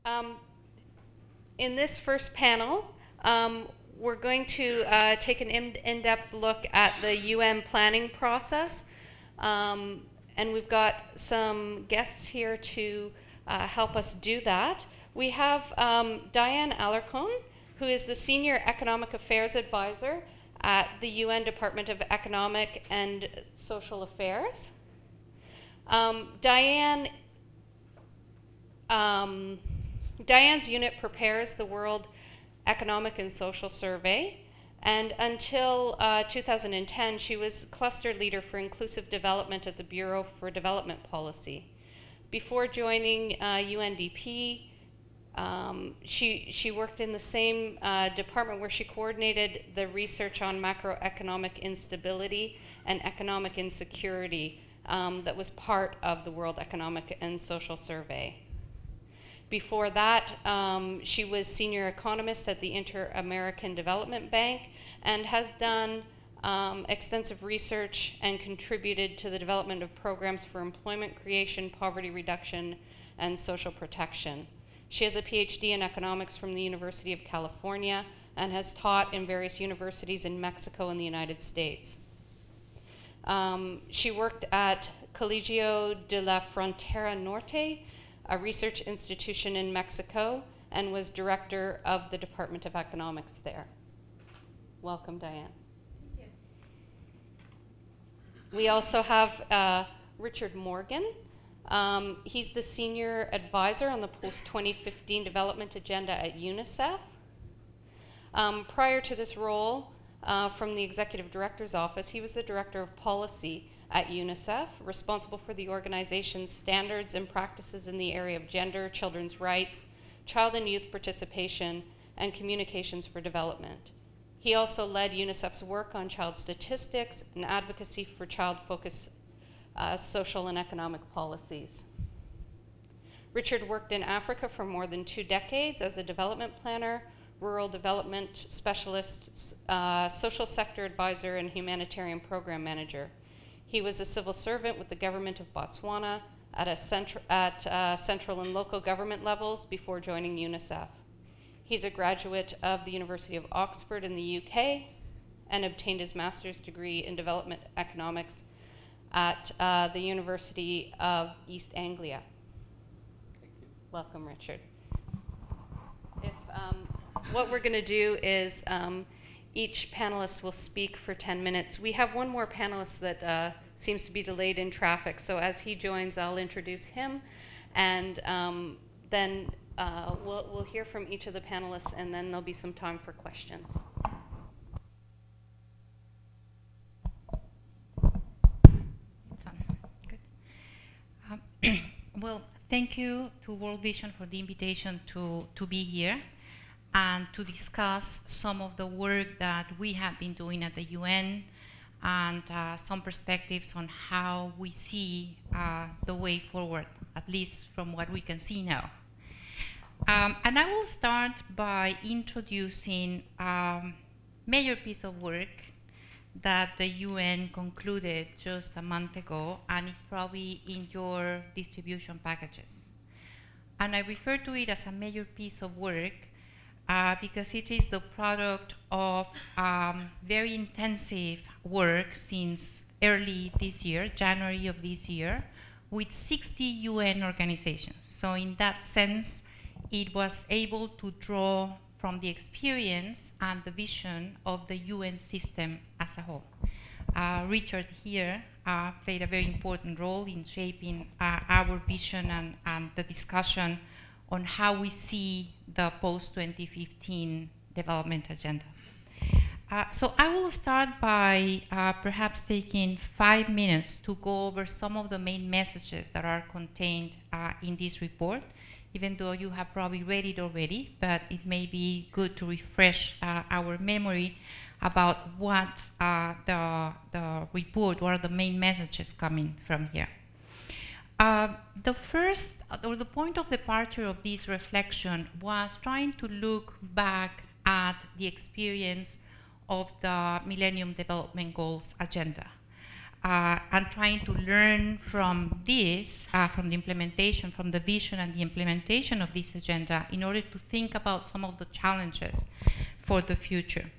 In this first panel, we're going to take an in-depth look at the UN planning process. And we've got some guests here to help us do that. We have Diane Alarcon, who is the Senior Economic Affairs Advisor at the UN Department of Economic and Social Affairs. Diane's unit prepares the World Economic and Social Survey, and until 2010, she was cluster leader for inclusive development at the Bureau for Development Policy. Before joining UNDP, she worked in the same department where she coordinated the research on macroeconomic instability and economic insecurity that was part of the World Economic and Social Survey. Before that, she was senior economist at the Inter-American Development Bank and has done extensive research and contributed to the development of programs for employment creation, poverty reduction, and social protection. She has a PhD in economics from the University of California and has taught in various universities in Mexico and the United States. She worked at Colegio de la Frontera Norte, a research institution in Mexico, and was director of the Department of Economics there. Welcome, Diane. Thank you. We also have Richard Morgan. He's the senior advisor on the post-2015 development agenda at UNICEF. Prior to this role, from the executive director's office, he was the director of policy at UNICEF, responsible for the organization's standards and practices in the area of gender, children's rights, child and youth participation, and communications for development. He also led UNICEF's work on child statistics and advocacy for child-focused social and economic policies. Richard worked in Africa for more than 2 decades as a development planner, rural development specialist, social sector advisor, and humanitarian program manager. He was a civil servant with the government of Botswana at central and local government levels before joining UNICEF. He's a graduate of the University of Oxford in the UK and obtained his master's degree in development economics at the University of East Anglia. Thank you. Welcome, Richard. What we're going to do is each panelist will speak for 10 minutes. We have one more panelist that seems to be delayed in traffic, so as he joins, I'll introduce him, and then we'll hear from each of the panelists, and then there'll be some time for questions. Good. Well, thank you to World Vision for the invitation to be here and to discuss some of the work that we have been doing at the UN and some perspectives on how we see the way forward, at least from what we can see now. And I will start by introducing a major piece of work that the UN concluded just a month ago, and it's probably in your distribution packages. And I refer to it as a major piece of work because it is the product of very intensive work since early this year, January of this year, with 60 UN organizations. So in that sense, it was able to draw from the experience and the vision of the UN system as a whole. Richard here played a very important role in shaping our vision and the discussion on how we see the post-2015 development agenda. So I will start by perhaps taking 5 minutes to go over some of the main messages that are contained in this report, even though you have probably read it already, but it may be good to refresh our memory about what the report, what are the main messages coming from here. The first, or the point of departure of this reflection was trying to look back at the experience of the Millennium Development Goals agenda. and trying to learn from this, from the implementation, from the vision and the implementation of this agenda in order to think about some of the challenges for the future.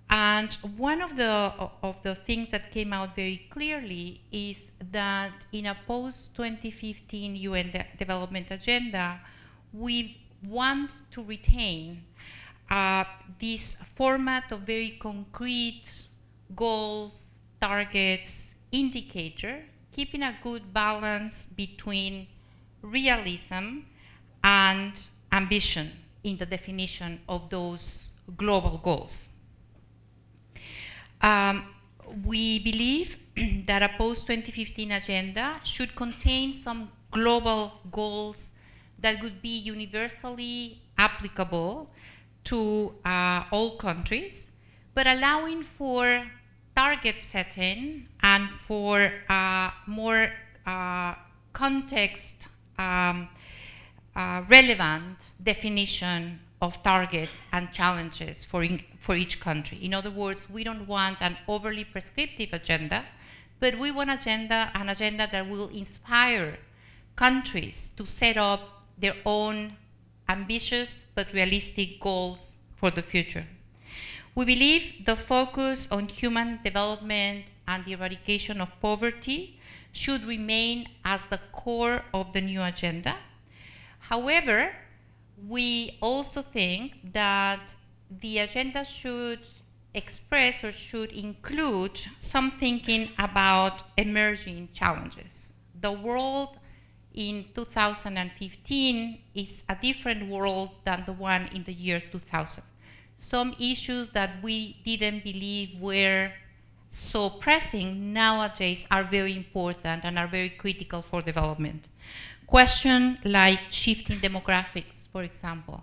And one of the things that came out very clearly is that in a post-2015 UN development agenda, we want to retain this format of very concrete goals, targets, indicator, keeping a good balance between realism and ambition in the definition of those global goals. We believe that a post-2015 agenda should contain some global goals that would be universally applicable to all countries, but allowing for target setting and for more context relevant definition of targets and challenges for each country. In other words, we don't want an overly prescriptive agenda, but we want an agenda that will inspire countries to set up their own ambitious but realistic goals for the future. We believe the focus on human development and the eradication of poverty should remain as the core of the new agenda. However, we also think that the agenda should express or should include some thinking about emerging challenges. The world in 2015 is a different world than the one in the year 2000. Some issues that we didn't believe were so pressing nowadays are very important and are very critical for development. Questions like shifting demographics, for example,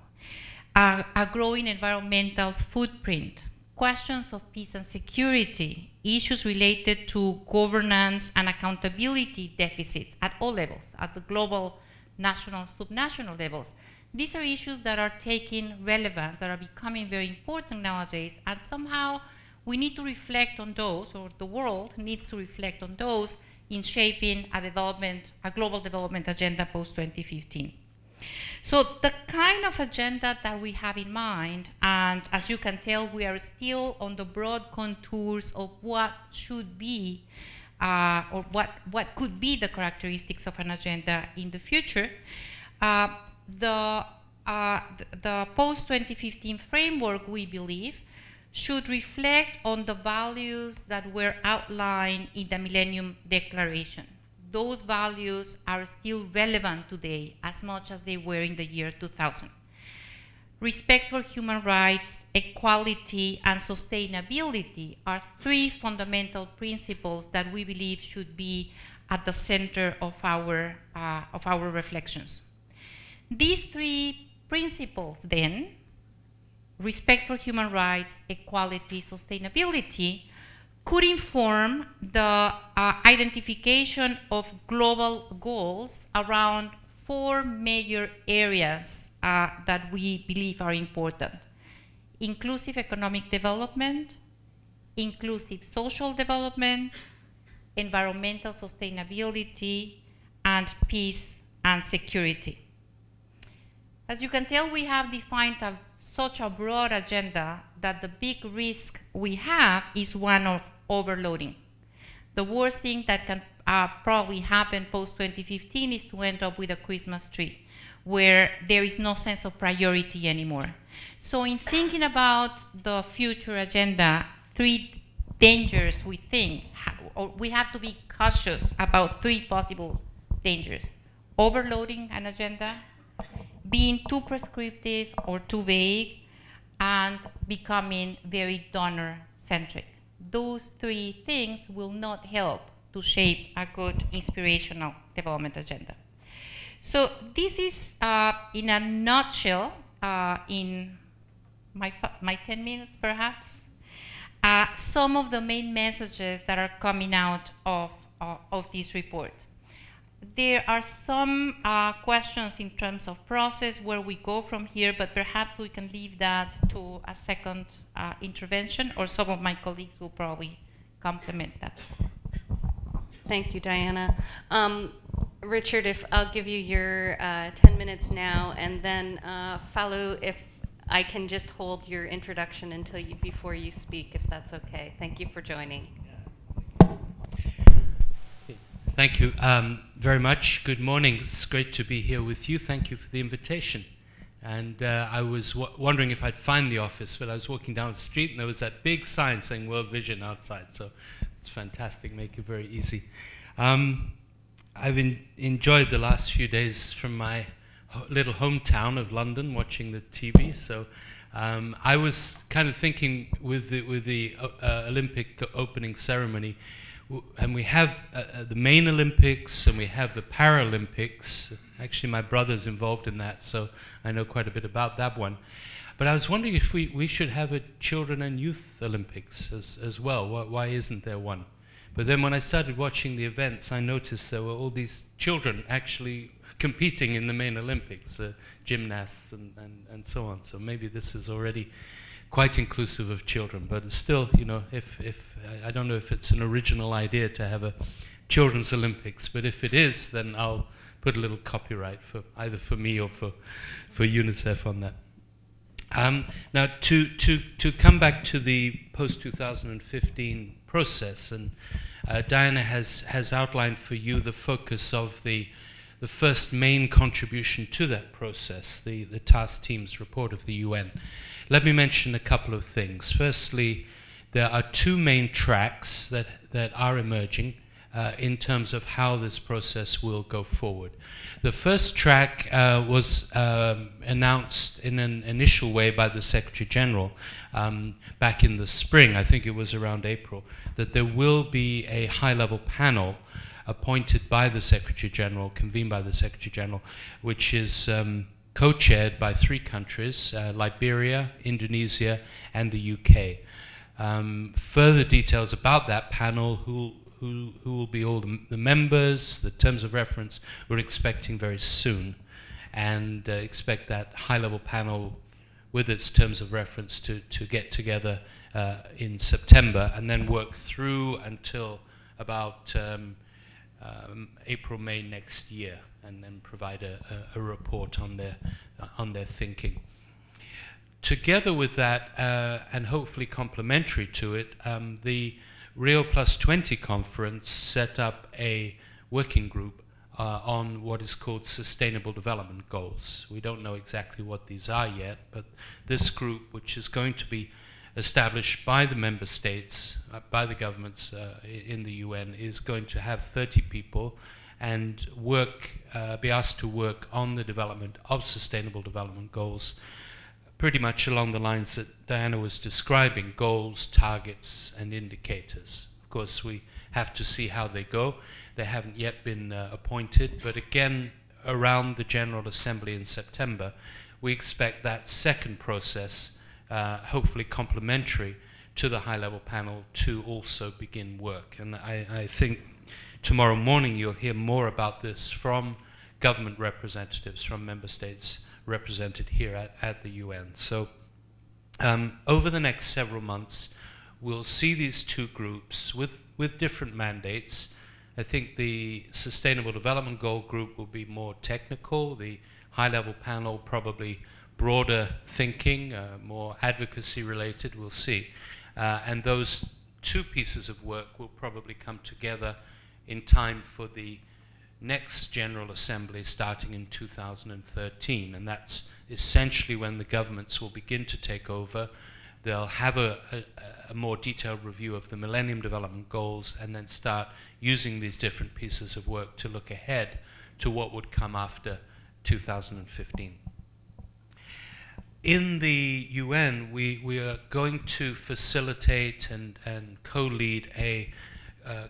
a growing environmental footprint, questions of peace and security, issues related to governance and accountability deficits at all levels, at the global, national, subnational levels. These are issues that are taking relevance, that are becoming very important nowadays, and somehow we need to reflect on those, or the world needs to reflect on those in shaping a global development agenda post-2015. So the kind of agenda that we have in mind, and as you can tell, we are still on the broad contours of what should be, or what could be the characteristics of an agenda in the future. The post-2015 framework, we believe, should reflect on the values that were outlined in the Millennium Declaration. Those values are still relevant today as much as they were in the year 2000. Respect for human rights, equality, and sustainability are three fundamental principles that we believe should be at the center of our reflections. These three principles, then, respect for human rights, equality, sustainability, could inform the identification of global goals around four major areas that we believe are important: inclusive economic development, inclusive social development, environmental sustainability, and peace and security. As you can tell, we have defined such a broad agenda that the big risk we have is one of overloading. The worst thing that can probably happen post-2015 is to end up with a Christmas tree, where there is no sense of priority anymore. So in thinking about the future agenda, three dangers we think, or we have to be cautious about three possible dangers: overloading an agenda, being too prescriptive or too vague, and becoming very donor-centric. Those three things will not help to shape a good inspirational development agenda. So this is, in a nutshell, in my 10 minutes perhaps, some of the main messages that are coming out of this report. There are some questions in terms of process, where we go from here, but perhaps we can leave that to a second intervention, or some of my colleagues will probably complement that. Thank you, Diana. Richard, if I'll give you your 10 minutes now, and then Falu, if I can just hold your introduction until before you speak, if that's okay. Thank you for joining. Thank you very much. Good morning. It's great to be here with you. Thank you for the invitation. And I was wondering if I'd find the office, but I was walking down the street and there was that big sign saying World Vision outside. So it's fantastic, make it very easy. I've enjoyed the last few days from my little hometown of London, watching the TV. So I was kind of thinking with the Olympic opening ceremony, and we have the main Olympics and we have the Paralympics. Actually, my brother's involved in that, so I know quite a bit about that one. But I was wondering if we should have a Children and Youth Olympics as well. Why isn't there one? But then when I started watching the events, I noticed there were all these children actually competing in the main Olympics, gymnasts and so on. So maybe this is already quite inclusive of children, but it's still, you know, if I don't know if it's an original idea to have a Children's Olympics, but if it is, then I'll put a little copyright for either for me or for UNICEF on that. Now, to come back to the post-2015 process, and Diana has outlined for you the focus of the first main contribution to that process, the task team's report of the UN. Let me mention a couple of things. Firstly, there are two main tracks that are emerging in terms of how this process will go forward. The first track was announced in an initial way by the Secretary General back in the spring, I think it was around April, that there will be a high-level panel appointed by the Secretary General, convened by the Secretary General, which is co-chaired by three countries, Liberia, Indonesia, and the UK. Further details about that panel, who will be all the members, the terms of reference, we're expecting very soon, and expect that high-level panel with its terms of reference to get together in September, and then work through until about April, May next year, and then provide a report on their thinking. Together with that, and hopefully complementary to it, the Rio Plus 20 conference set up a working group on what is called Sustainable Development Goals. We don't know exactly what these are yet, but this group, which is going to be established by the member states, by the governments in the UN, is going to have 30 people and be asked to work on the development of Sustainable Development Goals, pretty much along the lines that Diana was describing: goals, targets, and indicators. Of course, we have to see how they go. They haven't yet been appointed, but again, around the General Assembly in September, we expect that second process, hopefully complementary to the high-level panel, to also begin work. And I think tomorrow morning you'll hear more about this from government representatives from member states represented here at the UN. So over the next several months, we'll see these two groups with different mandates. I think the Sustainable Development Goal group will be more technical, the high-level panel probably broader thinking, more advocacy related, we'll see. And those two pieces of work will probably come together in time for the next General Assembly starting in 2013, and that's essentially when the governments will begin to take over. They'll have a more detailed review of the Millennium Development Goals and then start using these different pieces of work to look ahead to what would come after 2015. In the UN, we are going to facilitate and co-lead a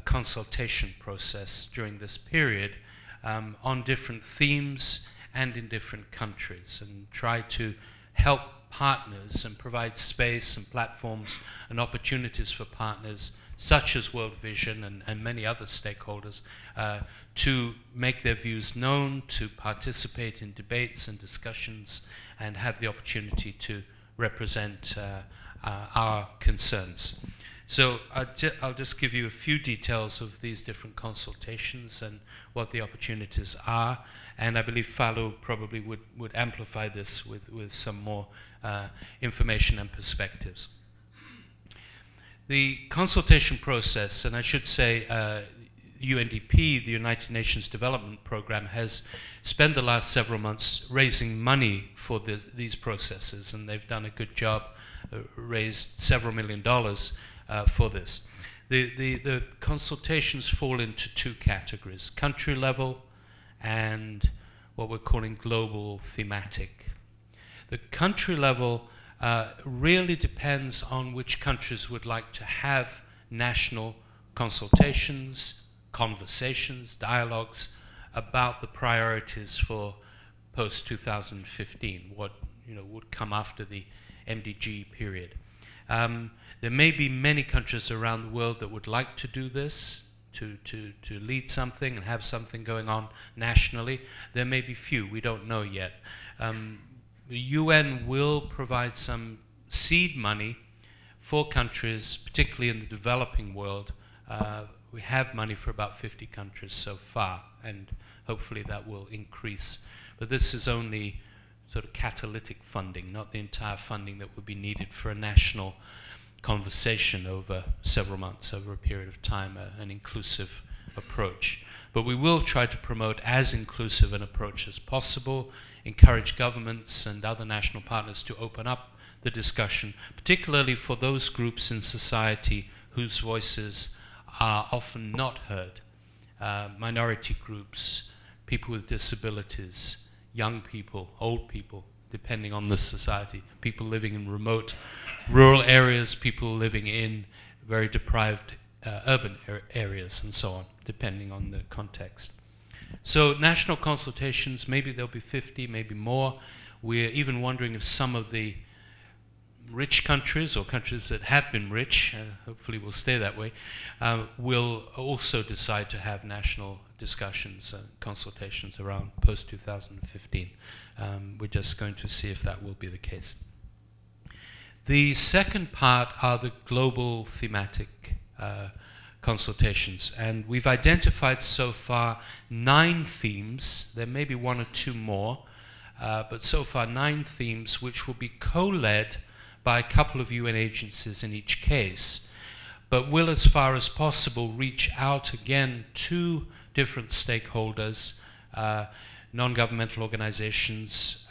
consultation process during this period on different themes and in different countries, and try to help partners and provide space and platforms and opportunities for partners such as World Vision and many other stakeholders to make their views known, to participate in debates and discussions, and have the opportunity to represent our concerns. So I'll just give you a few details of these different consultations and what the opportunities are, and I believe Falu probably would amplify this with some more information and perspectives. The consultation process, and I should say UNDP, the United Nations Development Programme, has spent the last several months raising money for these processes, and they've done a good job, raised several $1 million for this. The consultations fall into two categories: country level and what we're calling global thematic. The country level really depends on which countries would like to have national consultations, conversations, dialogues about the priorities for post-2015, what would come after the MDG period. There may be many countries around the world that would like to do this, to lead something and have something going on nationally. There may be few, we don't know yet. The UN will provide some seed money for countries, particularly in the developing world. We have money for about 50 countries so far, and hopefully that will increase. But this is only sort of catalytic funding, not the entire funding that would be needed for a national conversation over several months, over a period of time, an inclusive approach. But we will try to promote as inclusive an approach as possible, encourage governments and other national partners to open up the discussion, particularly for those groups in society whose voices are often not heard. Minority groups, people with disabilities, young people, old people, depending on the society, people living in remote rural areas, people living in very deprived urban areas, and so on, depending on the context. So national consultations, maybe there'll be 50, maybe more. We're even wondering if some of the rich countries, or countries that have been rich, hopefully will stay that way, will also decide to have national discussions and consultations around post-2015. We're just going to see if that will be the case. The second part are the global thematic consultations, and we've identified so far 9 themes. There may be 1 or 2 more, but so far 9 themes which will be co-led by a couple of UN agencies in each case, but will, as far as possible, reach out again to different stakeholders, non-governmental organizations,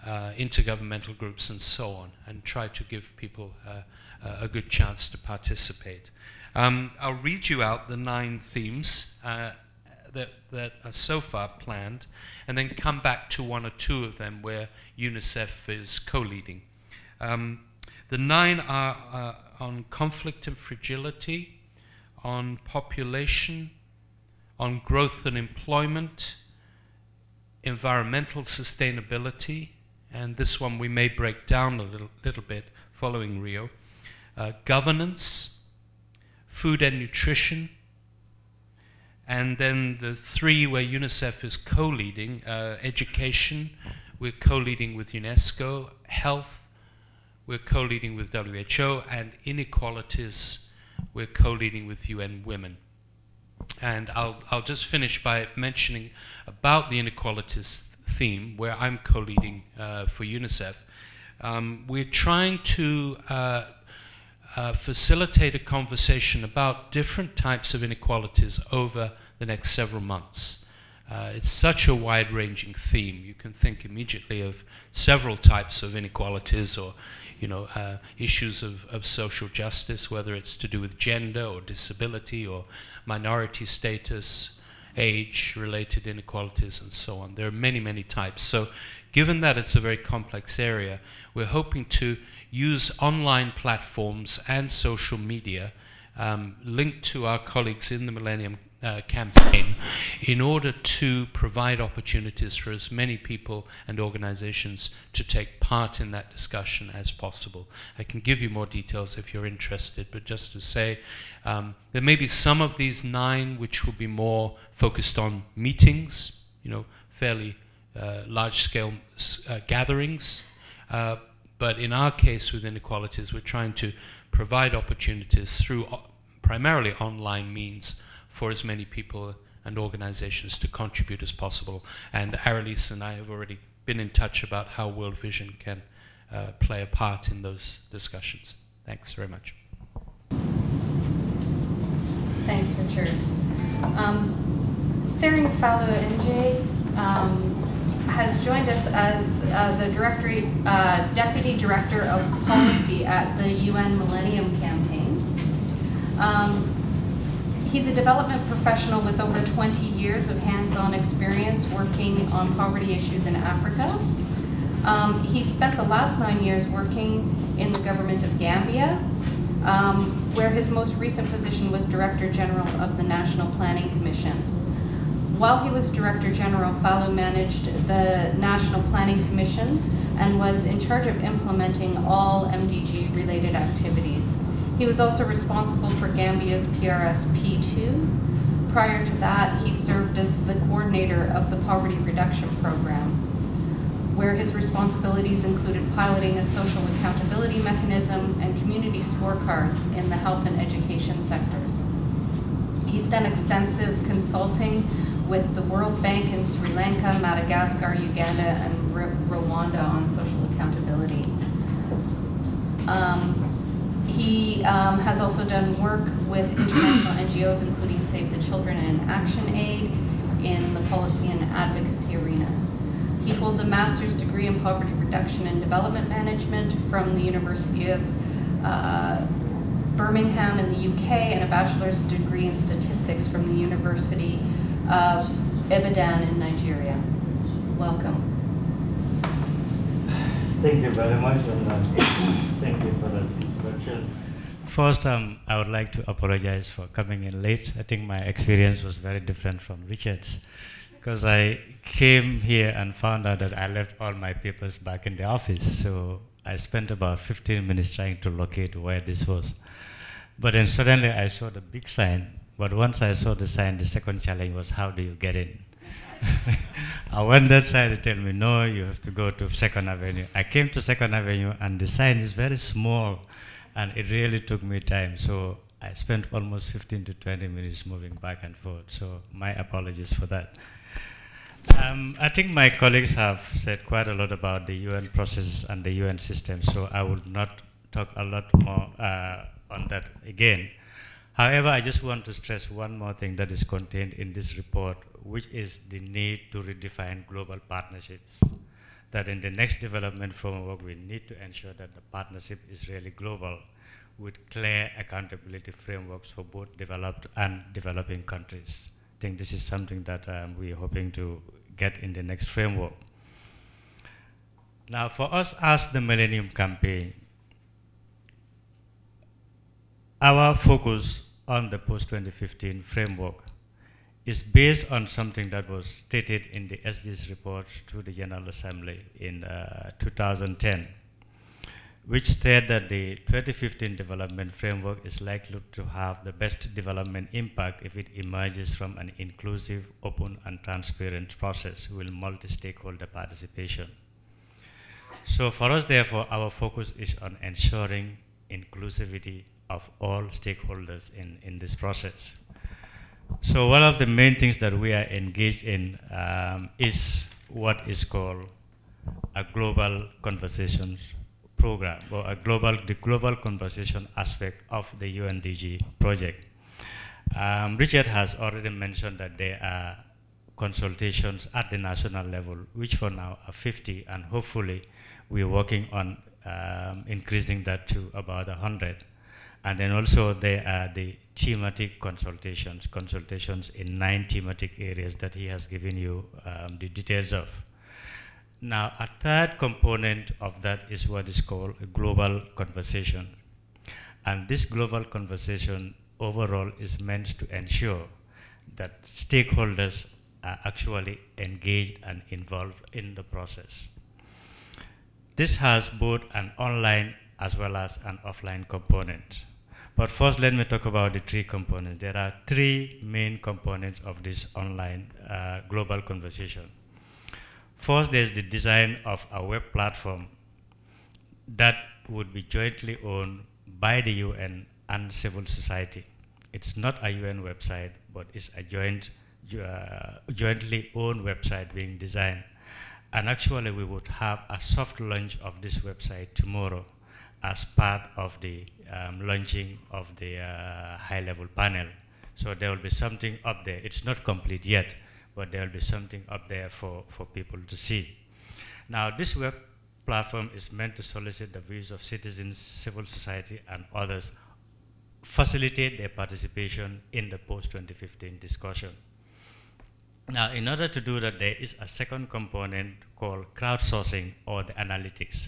intergovernmental groups, and so on, and try to give people a good chance to participate. I'll read you out the 9 themes that are so far planned, and then come back to 1 or 2 of them where UNICEF is co-leading. The 9 are on conflict and fragility, on population, on growth and employment, environmental sustainability, and this one we may break down a little bit following Rio, governance, food and nutrition, and then the 3 where UNICEF is co-leading, education, we're co-leading with UNESCO, health, we're co-leading with WHO, and inequalities, we're co-leading with UN Women. And I'll just finish by mentioning about the inequalities theme, where I'm co-leading for UNICEF. We're trying to facilitate a conversation about different types of inequalities over the next several months. It's such a wide-ranging theme. You can think immediately of several types of inequalities, or issues of social justice, whether it's to do with gender or disability or minority status, age-related inequalities, and so on. There are many, many types. So given that it's a very complex area, we're hoping to use online platforms and social media linked to our colleagues in the Millenium campaign in order to provide opportunities for as many people and organizations to take part in that discussion as possible. I can give you more details if you're interested, but just to say there may be some of these 9 which will be more focused on meetings, fairly large-scale gatherings, but in our case with inequalities, we're trying to provide opportunities through primarily online means for as many people and organizations to contribute as possible. And Aralise and I have already been in touch about how World Vision can play a part in those discussions. Thanks very much. Thanks, Richard. Sering Falu Njie has joined us as the Deputy Director of Policy at the UN Millennium Campaign. He's a development professional with over 20 years of hands-on experience working on poverty issues in Africa. He spent the last 9 years working in the government of Gambia, where his most recent position was Director General of the National Planning Commission. While he was Director General, Falu managed the National Planning Commission and was in charge of implementing all MDG-related activities. He was also responsible for Gambia's PRS-P2. Prior to that, he served as the coordinator of the Poverty Reduction Program, where his responsibilities included piloting a social accountability mechanism and community scorecards in the health and education sectors. He's done extensive consulting with the World Bank in Sri Lanka, Madagascar, Uganda, and Rwanda on social accountability. He has also done work with international NGOs, including Save the Children and Action Aid, in the policy and advocacy arenas. He holds a master's degree in poverty reduction and development management from the University of Birmingham in the UK and a bachelor's degree in statistics from the University of Ibadan in Nigeria. Welcome. Thank you very much, and thank you for the introduction. First, I would like to apologize for coming in late. I think my experience was very different from Richard's, because I came here and found out that I left all my papers back in the office. So I spent about 15 minutes trying to locate where this was. But then suddenly I saw the big sign. But once I saw the sign, the second challenge was, how do you get in? I went that side, they tell me, no, you have to go to 2nd Avenue. I came to 2nd Avenue, and the sign is very small, and it really took me time. So I spent almost 15 to 20 minutes moving back and forth. So my apologies for that. I think my colleagues have said quite a lot about the UN process and the UN system, so I will not talk a lot more on that again. However, I just want to stress one more thing that is contained in this report, which is the need to redefine global partnerships. That in the next development framework, we need to ensure that the partnership is really global, with clear accountability frameworks for both developed and developing countries. I think this is something that we're hoping to get in the next framework. Now, for us as the Millennium Campaign, our focus on the post-2015 framework is based on something that was stated in the SDGs report to the General Assembly in 2010, which stated that the 2015 development framework is likely to have the best development impact if it emerges from an inclusive, open, and transparent process with multi-stakeholder participation. So for us, therefore, our focus is on ensuring inclusivity of all stakeholders in this process. So one of the main things that we are engaged in is what is called a global conversations program, or the global conversation aspect of the UNDG project. Richard has already mentioned that there are consultations at the national level, which for now are 50, and hopefully we're working on increasing that to about 100. And then also there are the thematic consultations in 9 thematic areas that he has given you the details of. Now, a third component of that is what is called a global conversation. And this global conversation overall is meant to ensure that stakeholders are actually engaged and involved in the process. This has both an online as well as an offline component. But first, let me talk about the 3 components. There are 3 main components of this online global conversation. First, there's the design of a web platform that would be jointly owned by the UN and civil society. It's not a UN website, but it's a jointly owned website being designed. And actually, we would have a soft launch of this website tomorrow as part of the launching of the high-level panel. So there will be something up there. It's not complete yet, but there will be something up there for people to see. Now, this web platform is meant to solicit the views of citizens, civil society, and others, facilitate their participation in the post-2015 discussion. Now, in order to do that, there is a second component called crowdsourcing, or the analytics,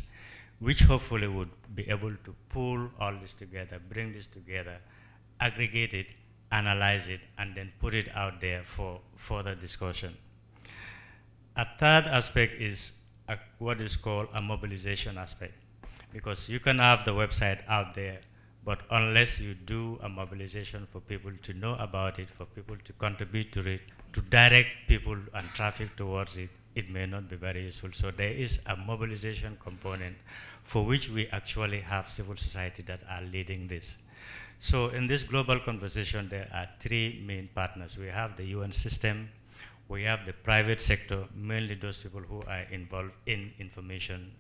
which hopefully would be able to pull all this together, bring this together, aggregate it, analyze it, and then put it out there for further discussion. A third aspect is what is called a mobilization aspect, because you can have the website out there, but unless you do a mobilization for people to know about it, for people to contribute to it, to direct people and traffic towards it, it may not be very useful. So there is a mobilization component for which we actually have civil society that are leading this. So in this global conversation, there are three main partners. We have the UN system, we have the private sector, mainly those people who are involved in information,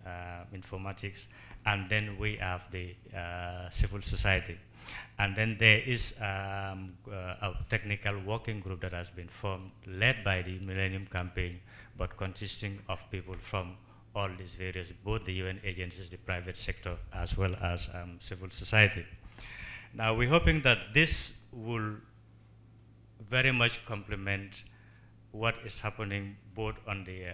informatics, and then we have the civil society. And then there is a technical working group that has been formed, led by the Millennium Campaign, but consisting of people from all these various, both the UN agencies, the private sector, as well as civil society. Now, we're hoping that this will very much complement what is happening both on the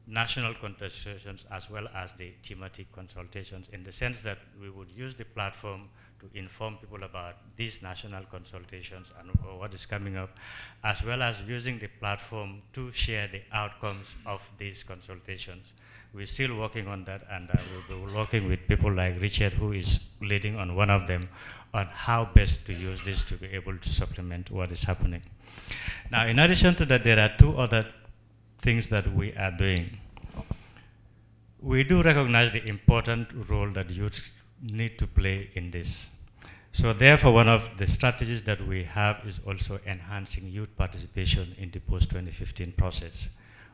national consultations as well as the thematic consultations, in the sense that we would use the platform to inform people about these national consultations and what is coming up, as well as using the platform to share the outcomes of these consultations. We're still working on that, and we'll be working with people like Richard, who is leading on one of them, on how best to use this to be able to supplement what is happening. Now, in addition to that, there are two other things that we are doing. We do recognize the important role that youth need to play in this. So therefore, one of the strategies that we have is also enhancing youth participation in the post-2015 process.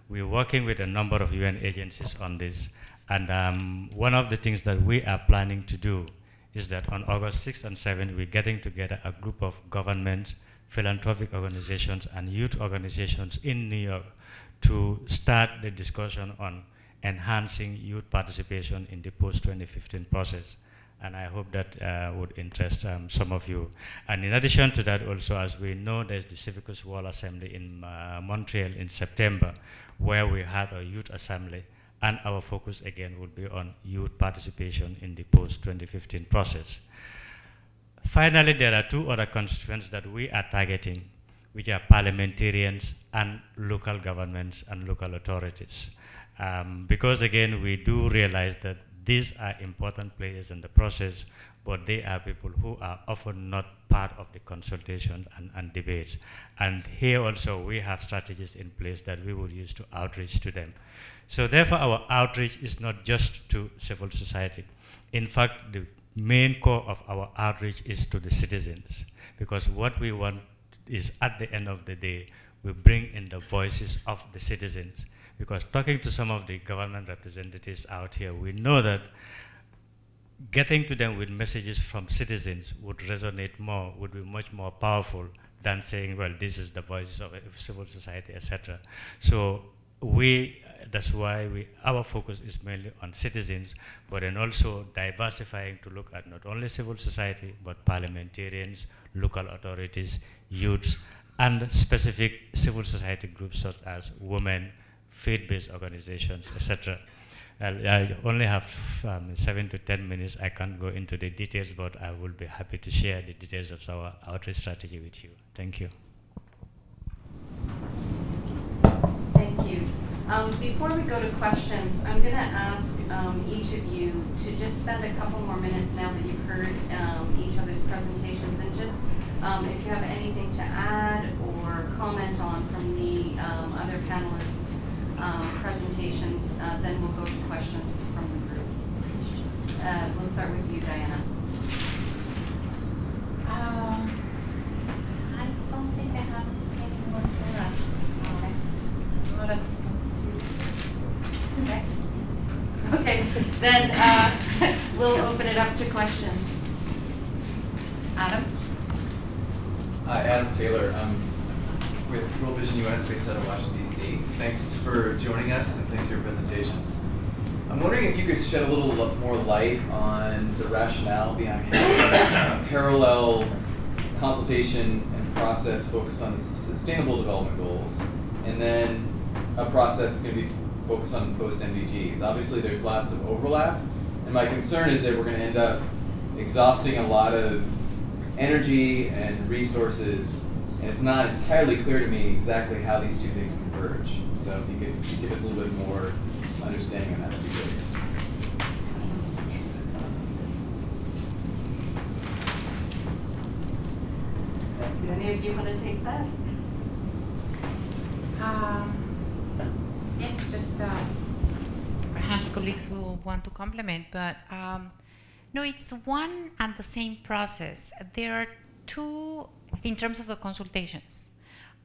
We're working with a number of UN agencies on this, and one of the things that we are planning to do is that on August 6th and 7th, we're getting together a group of governments, philanthropic organizations, and youth organizations in New York to start the discussion on enhancing youth participation in the post-2015 process. And I hope that would interest some of you. And in addition to that, also, as we know, there's the Civicus World Assembly in Montreal in September, where we had a youth assembly, and our focus again would be on youth participation in the post-2015 process. Finally, there are two other constituents that we are targeting, which are parliamentarians and local governments and local authorities. Because again, we do realize that these are important players in the process, but they are people who are often not part of the consultation and debates. And here also we have strategies in place that we will use to outreach to them. So therefore, our outreach is not just to civil society. In fact, the main core of our outreach is to the citizens, because what we want is, at the end of the day, we bring in the voices of the citizens. Because talking to some of the government representatives out here, we know that getting to them with messages from citizens would resonate more, would be much more powerful than saying, well, this is the voices of civil society, etc. So that's why our focus is mainly on citizens, but then also diversifying to look at not only civil society, but parliamentarians, local authorities, youths, and specific civil society groups such as women, faith-based organizations, etc. I only have 7 to 10 minutes. I can't go into the details, but I will be happy to share the details of our outreach strategy with you. Thank you. Thank you. Before we go to questions, I'm going to ask each of you to just spend a couple more minutes now that you've heard each other's presentations, and just if you have anything to add or comment on from the other panelists' presentations, then we'll go to questions from the group. We'll start with you, Diana. I don't think I have anyone to add. Okay. Not at this point. Okay. Okay. Then we'll open it up to questions. Adam? Hi, Adam Taylor. I'm with World Vision US based out of Washington, D.C. Thanks for joining us and thanks for your presentations. I'm wondering if you could shed a little more light on the rationale behind having a parallel consultation and process focused on the Sustainable Development Goals, and then a process that's going to be focused on post-MDGs. Obviously, there's lots of overlap, and my concern is that we're going to end up exhausting a lot of energy and resources, and it's not entirely clear to me exactly how these two things converge. So if you could give us a little bit more understanding on that, that'd be great. Do any of you want to take that? Yes, just perhaps colleagues will want to complement, but no, it's one and the same process. There are two, in terms of the consultations.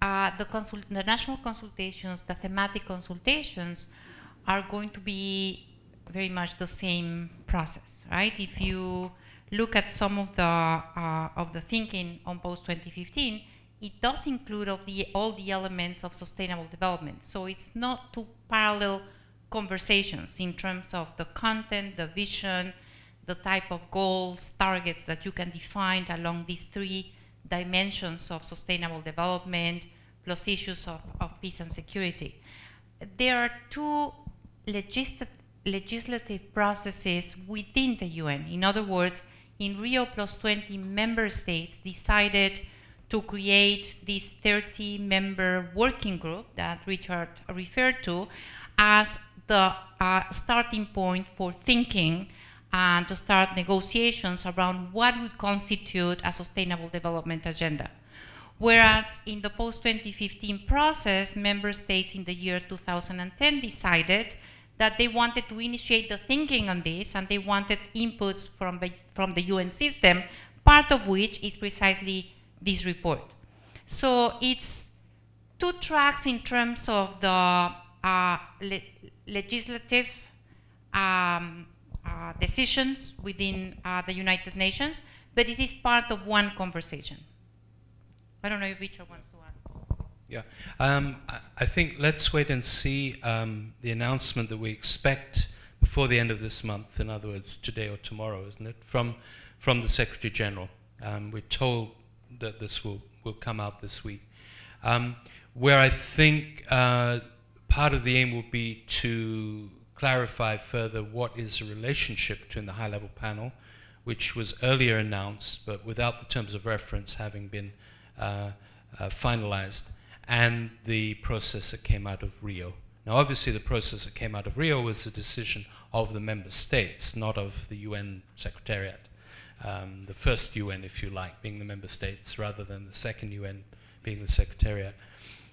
The national consultations, the thematic consultations, are going to be very much the same process, right? If you look at some of the thinking on post-2015, it does include all the elements of sustainable development. So it's not two parallel conversations in terms of the content, the vision, the type of goals, targets that you can define along these three dimensions of sustainable development, plus issues of peace and security. There are two legislative processes within the UN. In other words, in Rio Plus 20, member states decided to create this 30-member working group that Richard referred to as the starting point for thinking and to start negotiations around what would constitute a sustainable development agenda. Whereas in the post-2015 process, member states in the year 2010 decided that they wanted to initiate the thinking on this, and they wanted inputs from the UN system, part of which is precisely this report. So it's two tracks in terms of the legislative decisions within the United Nations, but it is part of one conversation. I don't know if Richard wants to add. Yeah, I think let's wait and see the announcement that we expect before the end of this month. In other words, today or tomorrow, isn't it? From the Secretary General. We're told that this will come out this week. Where I think part of the aim will be to clarify further what is the relationship between the high-level panel, which was earlier announced, but without the terms of reference having been finalized, and the process that came out of Rio. Now, obviously, the process that came out of Rio was the decision of the member states, not of the UN Secretariat. The first UN, if you like, being the member states, rather than the second UN being the Secretariat.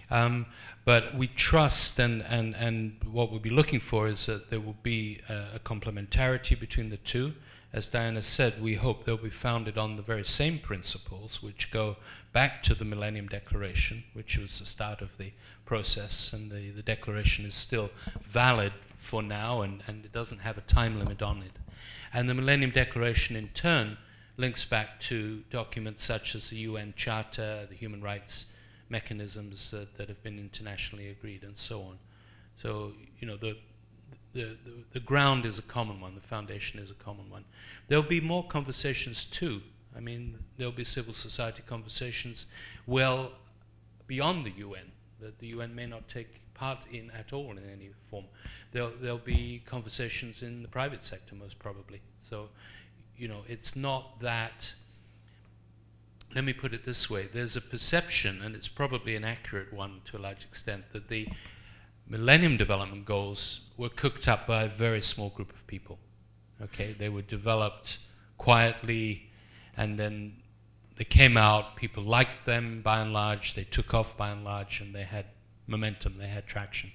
But we trust, and what we'll be looking for is that there will be a complementarity between the two. As Diana said, we hope they'll be founded on the very same principles, which go back to the Millennium Declaration, which was the start of the process, and the declaration is still valid for now, and it doesn't have a time limit on it. And the Millennium Declaration, in turn, links back to documents such as the UN Charter, the human rights mechanisms that have been internationally agreed, and so on. So, you know, the ground is a common one, the foundation is a common one. There'll be more conversations too. I mean, there'll be civil society conversations well beyond the UN, that the UN may not take part in at all in any form. There'll be conversations in the private sector, most probably. So, you know, it's not that, let me put it this way, there's a perception, and it's probably an accurate one to a large extent, that the Millennium Development Goals were cooked up by a very small group of people. Okay, they were developed quietly, and then they came out, people liked them by and large, they took off by and large, and they had momentum, they had traction.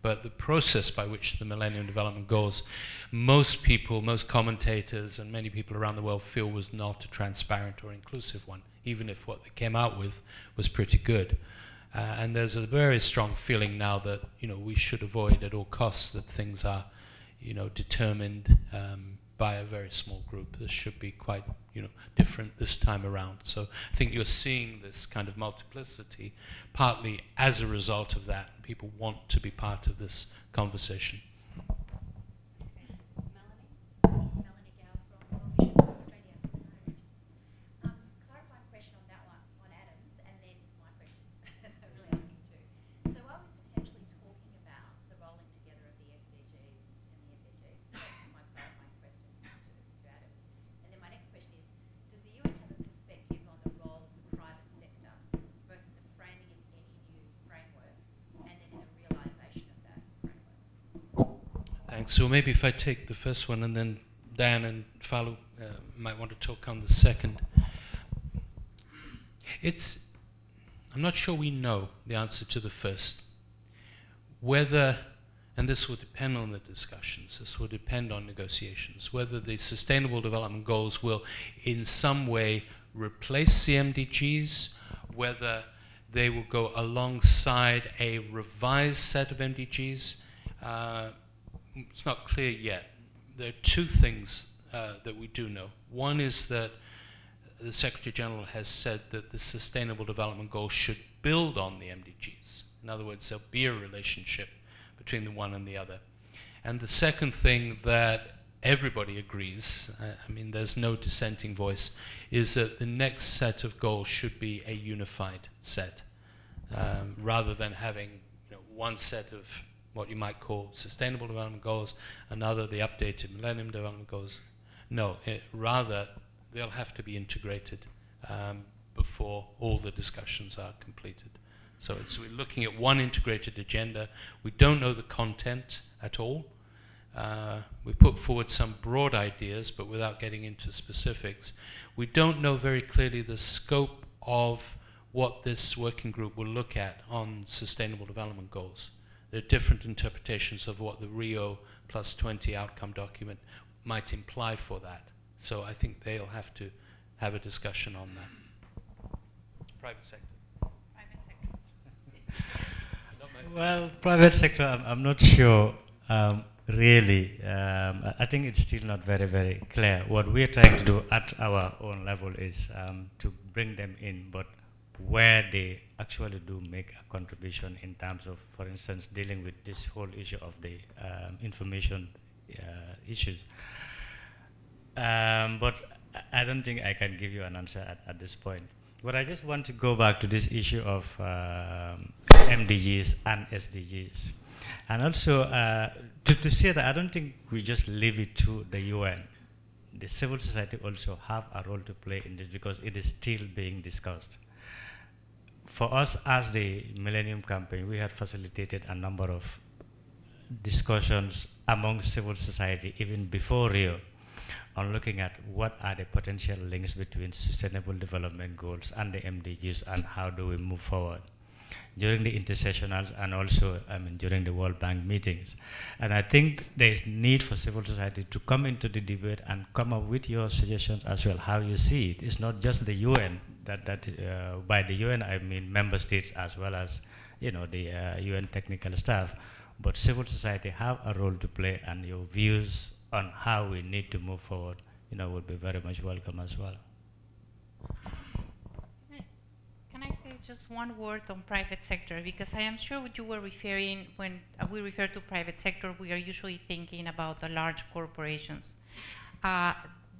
But the process by which the Millennium Development Goals, most people, most commentators, and many people around the world feel was not a transparent or inclusive one, even if what they came out with was pretty good. And there's a very strong feeling now that we should avoid at all costs that things are determined by a very small group. This should be quite different this time around. So I think you're seeing this kind of multiplicity partly as a result of that. People want to be part of this conversation. Melanie Gow from Vision Australia. Clarifying question on that one, on Adams, and then my question. So really asking two. So are we potentially talking about the rolling together of the SDGs and the MDGs? That's my clarifying question to Adams. And then my next question is, does the UN have a perspective on the role of the private sector, both in the framing of any new framework and then in the realisation of that framework? Thanks. So maybe if I take the first one and then Dan and Falu might want to talk on the second. I'm not sure we know the answer to the first. Whether, and this will depend on the discussions, this will depend on negotiations, whether the Sustainable Development Goals will in some way replace the MDGs, whether they will go alongside a revised set of MDGs. It's not clear yet. There are two things that we do know. One is that the Secretary General has said that the Sustainable Development Goals should build on the MDGs. In other words, there'll be a relationship between the one and the other. And the second thing that everybody agrees, I mean there's no dissenting voice, is that the next set of goals should be a unified set, rather than having one set of what you might call Sustainable Development Goals, another the updated Millennium Development Goals. No, rather they'll have to be integrated before all the discussions are completed. So we're looking at one integrated agenda. We don't know the content at all. We put forward some broad ideas, but without getting into specifics. We don't know very clearly the scope of what this working group will look at on Sustainable Development Goals. There are different interpretations of what the Rio +20 outcome document might imply for that. So I think they'll have to have a discussion on that. Private sector. Well, private sector, I'm not sure really. I think it's still not very, very clear. What we're trying to do at our own level is to bring them in, but where they actually do make a contribution in terms of, for instance, dealing with this whole issue of the information issues. But I don't think I can give you an answer at this point. But I just want to go back to this issue of MDGs and SDGs. And also to say that I don't think we just leave it to the UN. The civil society also have a role to play in this because it is still being discussed. For us as the Millennium Campaign, we had facilitated a number of discussions among civil society even before Rio on looking at what are the potential links between Sustainable Development Goals and the MDGs and how do we move forward during the intersessionals and also during the World Bank meetings. And I think there is need for civil society to come into the debate and come up with your suggestions as well, how you see it. It's not just the UN, by the UN I mean member states as well as the UN technical staff, but civil society have a role to play, and your views on how we need to move forward would be very much welcome as well. Can I say just one word on private sector? Because I am sure what you were referring, when we refer to private sector, we are usually thinking about the large corporations.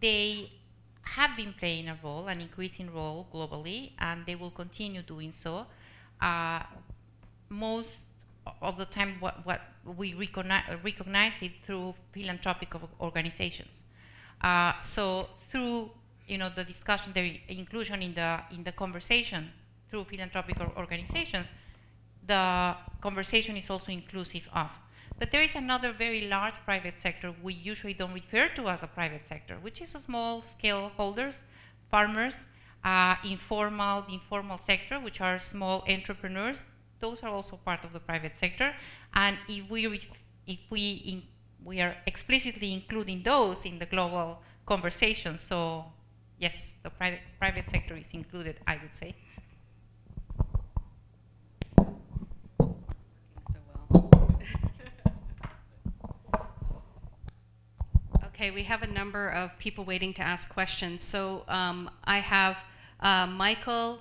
They have been playing a role, an increasing role globally, and they will continue doing so. Most of the time, what we recognize it through philanthropic organizations. So through the discussion, the inclusion in the conversation through philanthropic organizations, the conversation is also inclusive of. But there is another very large private sector we usually don't refer to as a private sector, which is a small scale holders, farmers, informal sector, which are small entrepreneurs, those are also part of the private sector. And if we are explicitly including those in the global conversation, so yes, the private sector is included, I would say. Okay, we have a number of people waiting to ask questions. So I have Michael,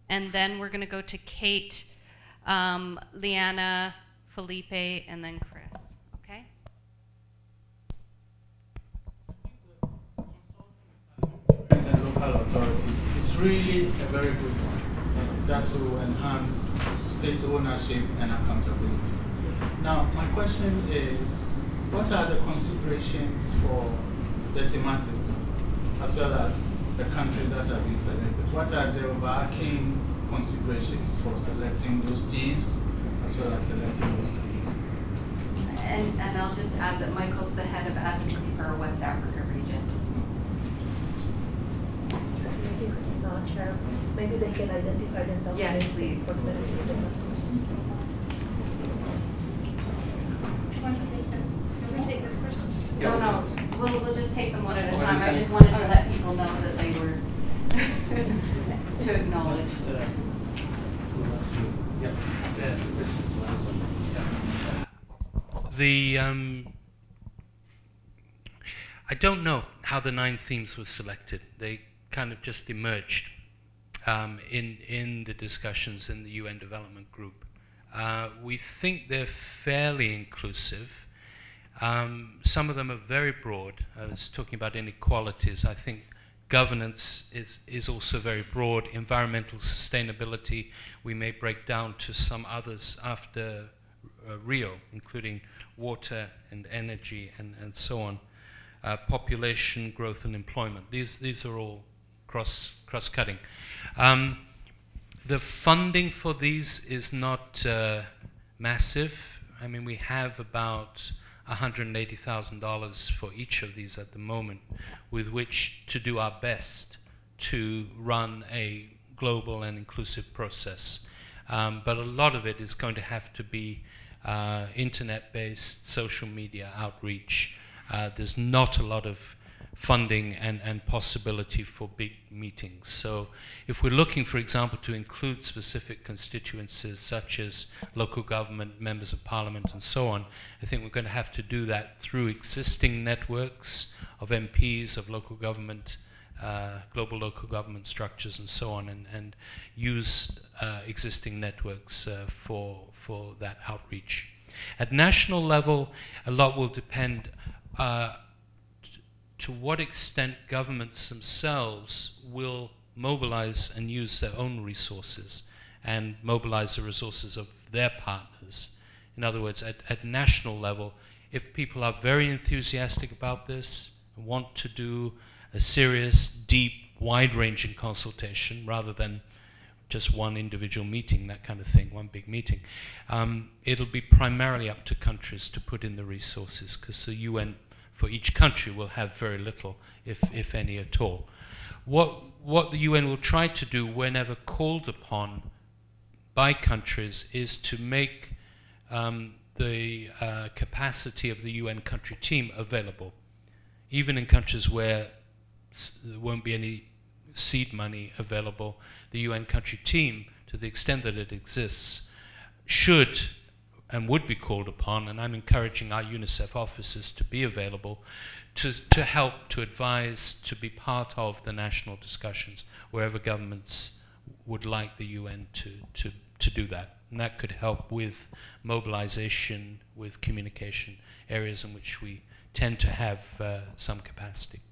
and then we're going to go to Kate, Liana, Felipe, and then Chris. Okay? And local authorities. It's really a very good one. That will enhance state ownership and accountability. Now, my question is, what are the considerations for the thematics as well as the countries that have been selected? What are the overarching considerations for selecting those teams as well as selecting those countries? And I'll just add that Michael's the head of advocacy for our West Africa region. Thank you, Chair. Maybe they can identify themselves. Yes, please. No, we'll just take them one at a time. I just wanted to let people know that they were to acknowledge. I don't know how the 9 themes were selected. They kind of just emerged in the discussions in the UN Development Group. We think they're fairly inclusive. Some of them are very broad. I was talking about inequalities. I think governance is also very broad. Environmental sustainability, we may break down to some others after Rio, including water and energy and so on. Population, growth and employment. These are all cross-cutting. The funding for these is not massive. I mean, we have about $180,000 for each of these at the moment, with which to do our best to run a global and inclusive process. But a lot of it is going to have to be internet-based, social media outreach. There's not a lot of funding and possibility for big meetings. So if we're looking, for example, to include specific constituencies such as local government, members of parliament and so on, I think we're going to have to do that through existing networks of MPs, of local government, global local government structures and so on, and use existing networks for that outreach. At national level, a lot will depend to what extent governments themselves will mobilize and use their own resources and mobilize the resources of their partners. In other words, at national level, if people are very enthusiastic about this and want to do a serious, deep, wide-ranging consultation rather than just one individual meeting, that kind of thing, one big meeting, it'll be primarily up to countries to put in the resources, because the UN for each country will have very little, if any at all. What the UN will try to do whenever called upon by countries is to make the capacity of the UN country team available, even in countries where there won't be any seed money available. The UN country team, to the extent that it exists, should and would be called upon, and I'm encouraging our UNICEF officers to be available to help, to advise, to be part of the national discussions wherever governments would like the UN to do that. And that could help with mobilization, with communication, areas in which we tend to have some capacity.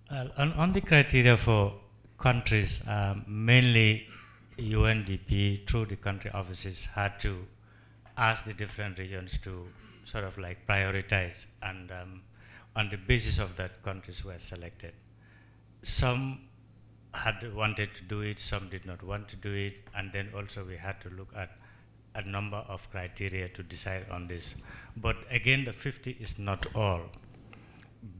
On the criteria for countries, mainly UNDP through the country offices had to ask the different regions to sort of like prioritize, and on the basis of that, countries were selected. Some had wanted to do it, some did not want to do it, and then also we had to look at a number of criteria to decide on this. But again, the 50 is not all.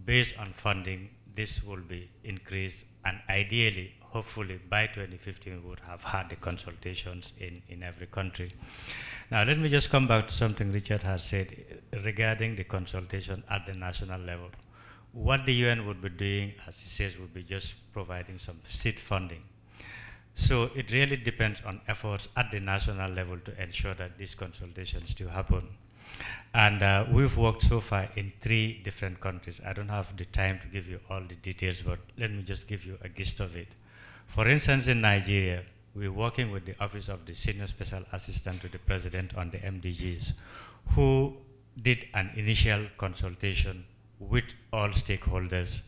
Based on funding, this will be increased, and ideally, hopefully by 2015 we would have had the consultations in every country. Now let me just come back to something Richard has said regarding the consultation at the national level. What the UN would be doing, as he says, would be just providing some seed funding. So it really depends on efforts at the national level to ensure that these consultations do happen. And we've worked so far in 3 different countries. I don't have the time to give you all the details, but let me just give you a gist of it. For instance, in Nigeria, we're working with the Office of the Senior Special Assistant to the President on the MDGs, who did an initial consultation with all stakeholders.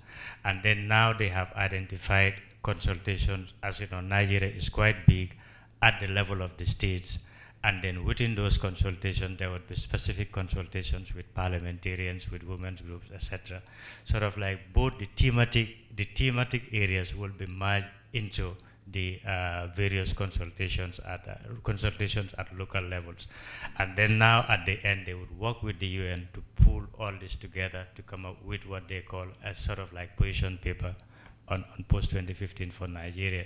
And then now they have identified consultations. As you know, Nigeria is quite big at the level of the states. And then within those consultations, there would be specific consultations with parliamentarians, with women's groups, etc. Sort of like both the thematic areas will be merged into the various consultations at local levels. And then now at the end, they would work with the UN to pull all this together to come up with what they call a sort of like position paper on post-2015 for Nigeria.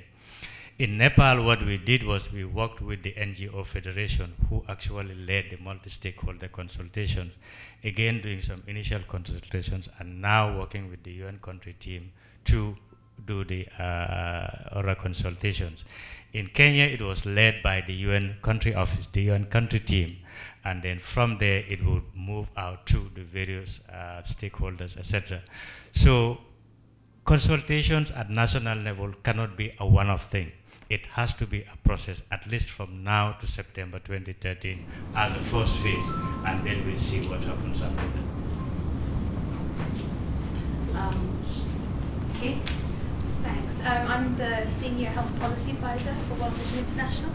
In Nepal, what we did was we worked with the NGO Federation, who actually led the multi-stakeholder consultation, again doing some initial consultations, and now working with the UN country team to do the oral consultations. In Kenya, it was led by the UN country office, the UN country team, and then from there it would move out to the various stakeholders, etc. So consultations at national level cannot be a one-off thing. It has to be a process, at least from now to September 2013 as a first phase, and then we'll see what happens after that. Kate? Thanks. I'm the Senior Health Policy Advisor for World Vision International,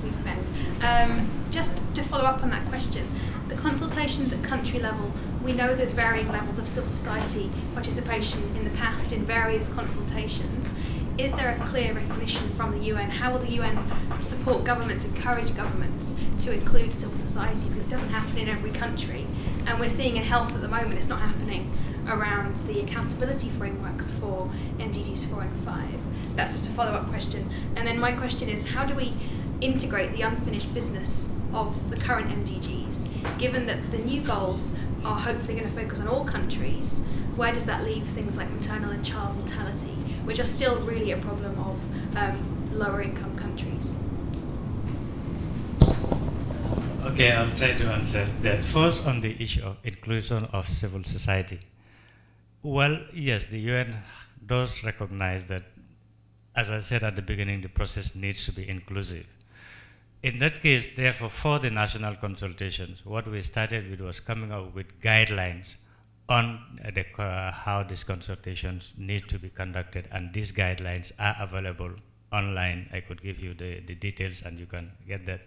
we've met. Just to follow up on that question, the consultations at country level, we know there's varying levels of civil society participation in the past in various consultations. Is there a clear recognition from the UN? How will the UN support governments, encourage governments to include civil society? Because it doesn't happen in every country. And we're seeing in health at the moment, it's not happening around the accountability frameworks for MDGs 4 and 5. That's just a follow-up question. And then my question is, how do we integrate the unfinished business of the current MDGs, given that the new goals are hopefully going to focus on all countries? Where does that leave things like maternal and child mortality, which are still really a problem of lower income countries? Okay, I'll try to answer that. First, on the issue of inclusion of civil society. Well, yes, the UN does recognize that, as I said at the beginning, the process needs to be inclusive. In that case, therefore, for the national consultations, what we started with was coming up with guidelines on how these consultations need to be conducted, and these guidelines are available online. I could give you the details and you can get that.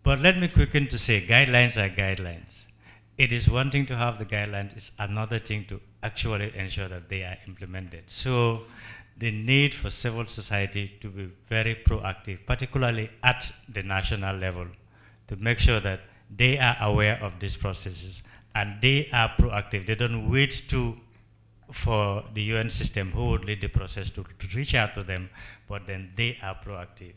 But let me quicken to say guidelines are guidelines. It is one thing to have the guidelines, it's another thing to actually ensure that they are implemented. So the need for civil society to be very proactive, particularly at the national level, to make sure that they are aware of these processes and they are proactive. They don't wait for the UN system who would lead the process to reach out to them, but then they are proactive.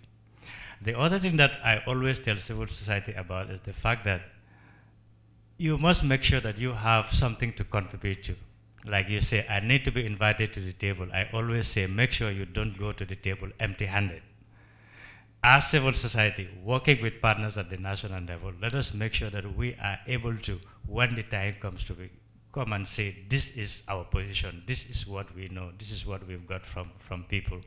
The other thing that I always tell civil society about is the fact that you must make sure that you have something to contribute to. Like you say, I need to be invited to the table. I always say, make sure you don't go to the table empty-handed. As civil society, working with partners at the national level, let us make sure that we are able to, when the time comes to come and say, this is our position, this is what we know, this is what we've got from people.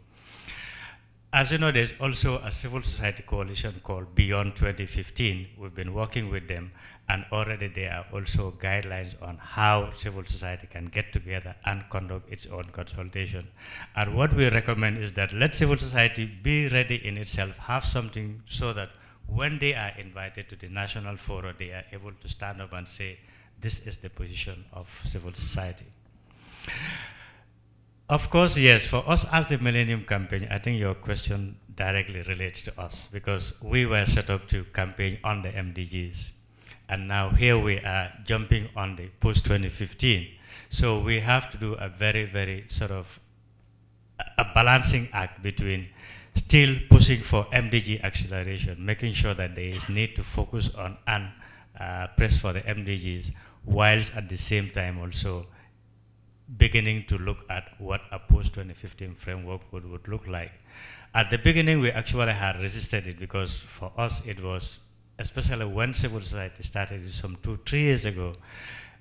As you know, there's also a civil society coalition called Beyond 2015. We've been working with them, and already there are also guidelines on how civil society can get together and conduct its own consultation. And what we recommend is that let civil society be ready in itself, have something so that when they are invited to the national forum, they are able to stand up and say, this is the position of civil society. Of course, yes, for us as the Millennium Campaign, I think your question directly relates to us because we were set up to campaign on the MDGs. And now here we are jumping on the post-2015. So we have to do a very, very sort of a balancing act between still pushing for MDG acceleration, making sure that there is need to focus on and press for the MDGs, whilst at the same time also beginning to look at what a post-2015 framework would look like. At the beginning, we actually had resisted it because for us it was, especially when civil society started some 2-3 years ago,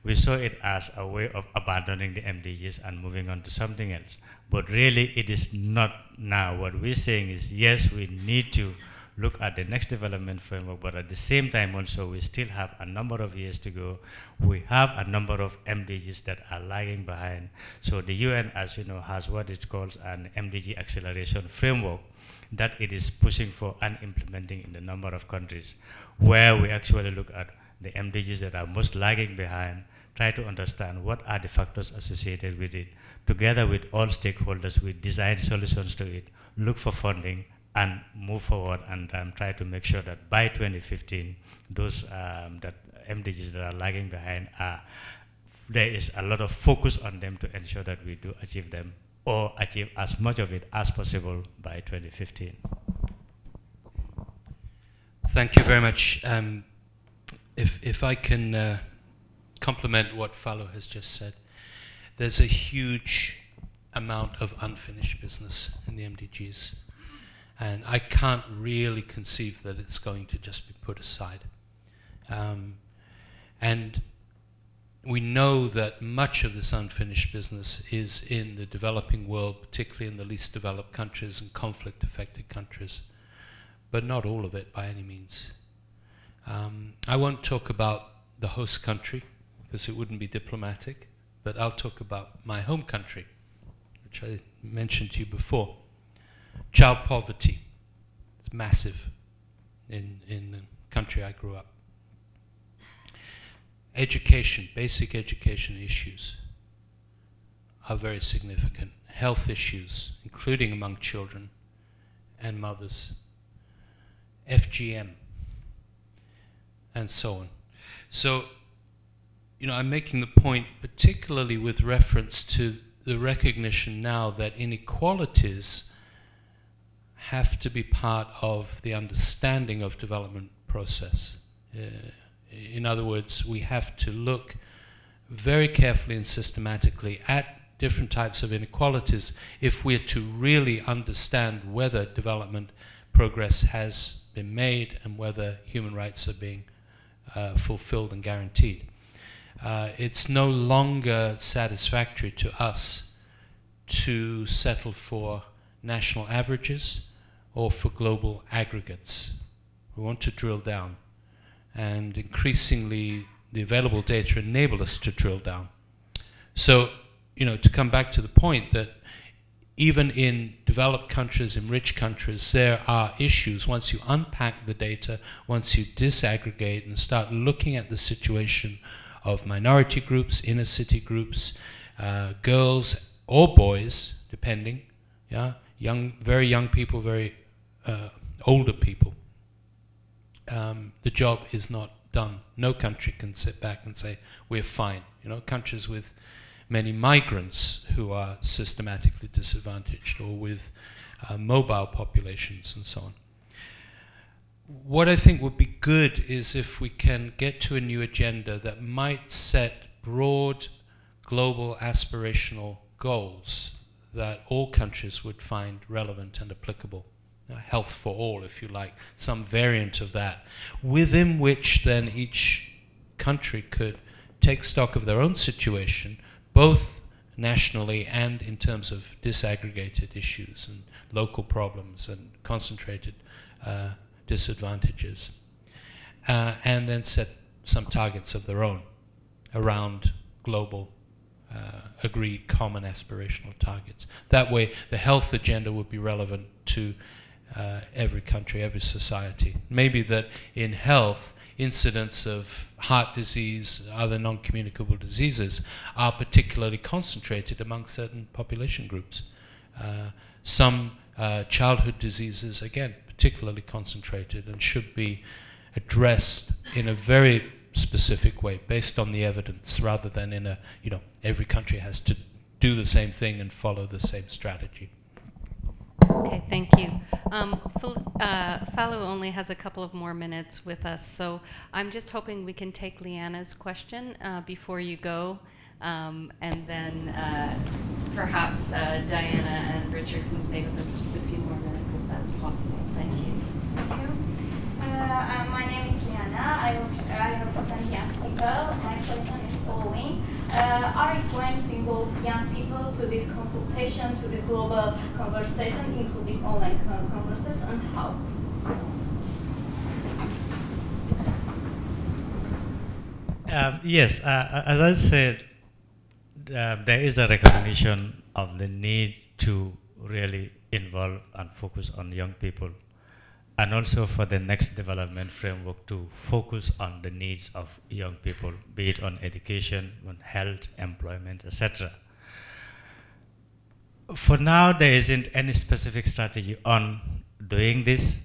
we saw it as a way of abandoning the MDGs and moving on to something else. But really, it is not now. What we're saying is, yes, we need to look at the next development framework, but at the same time also, we still have a number of years to go. We have a number of MDGs that are lagging behind. So the UN, as you know, has what it calls an MDG acceleration framework that it is pushing for and implementing in a number of countries, where we actually look at the MDGs that are most lagging behind, try to understand what are the factors associated with it. Together with all stakeholders, we design solutions to it, look for funding, and move forward and try to make sure that by 2015, those that MDGs that are lagging behind, there is a lot of focus on them to ensure that we do achieve them or achieve as much of it as possible by 2015. Thank you very much. If I can complement what Falu has just said, there's a huge amount of unfinished business in the MDGs. And I can't really conceive that it's going to just be put aside. And we know that much of this unfinished business is in the developing world, particularly in the least developed countries and conflict-affected countries, but not all of it by any means. I won't talk about the host country, because it wouldn't be diplomatic, but I'll talk about my home country, which I mentioned to you before. Child poverty is massive in the country I grew up. Education, basic education issues are very significant. Health issues, including among children and mothers. FGM, and so on. So, you know, I'm making the point particularly with reference to the recognition now that inequalities have to be part of the understanding of development process. In other words, we have to look very carefully and systematically at different types of inequalities if we're to really understand whether development progress has been made and whether human rights are being fulfilled and guaranteed. It's no longer satisfactory to us to settle for national averages or for global aggregates. We want to drill down, and increasingly the available data enable us to drill down. So, you know, to come back to the point that even in developed countries, in rich countries, there are issues. Once you unpack the data, once you disaggregate and start looking at the situation of minority groups, inner city groups, girls or boys, depending, yeah, very young people, very older people, the job is not done. No country can sit back and say, we're fine. You know, countries with many migrants who are systematically disadvantaged, or with mobile populations and so on. What I think would be good is if we can get to a new agenda that might set broad global aspirational goals that all countries would find relevant and applicable. Health for all, if you like, some variant of that, within which then each country could take stock of their own situation, both nationally and in terms of disaggregated issues and local problems and concentrated disadvantages, and then set some targets of their own around global agreed common aspirational targets. That way the health agenda would be relevant to every country, every society. Maybe that in health, incidents of heart disease, other non-communicable diseases are particularly concentrated among certain population groups. Some childhood diseases, again, particularly concentrated and should be addressed in a very specific way based on the evidence, rather than in a, you know, every country has to do the same thing and follow the same strategy. Okay, thank you. Falu only has a couple of more minutes with us, so I'm just hoping we can take Leanna's question before you go, and then perhaps Diana and Richard can stay with us just a few more minutes if that's possible. Thank you. Thank you. My name is Liana. I represent young people. My question is following. Are you going to involve young people to this consultation, to this global conversation, including online conferences, and how? Yes, as I said, there is a recognition of the need to really involve and focus on young people, and also for the next development framework to focus on the needs of young people, be it on education, on health, employment, etc. For now, there isn't any specific strategy on doing this,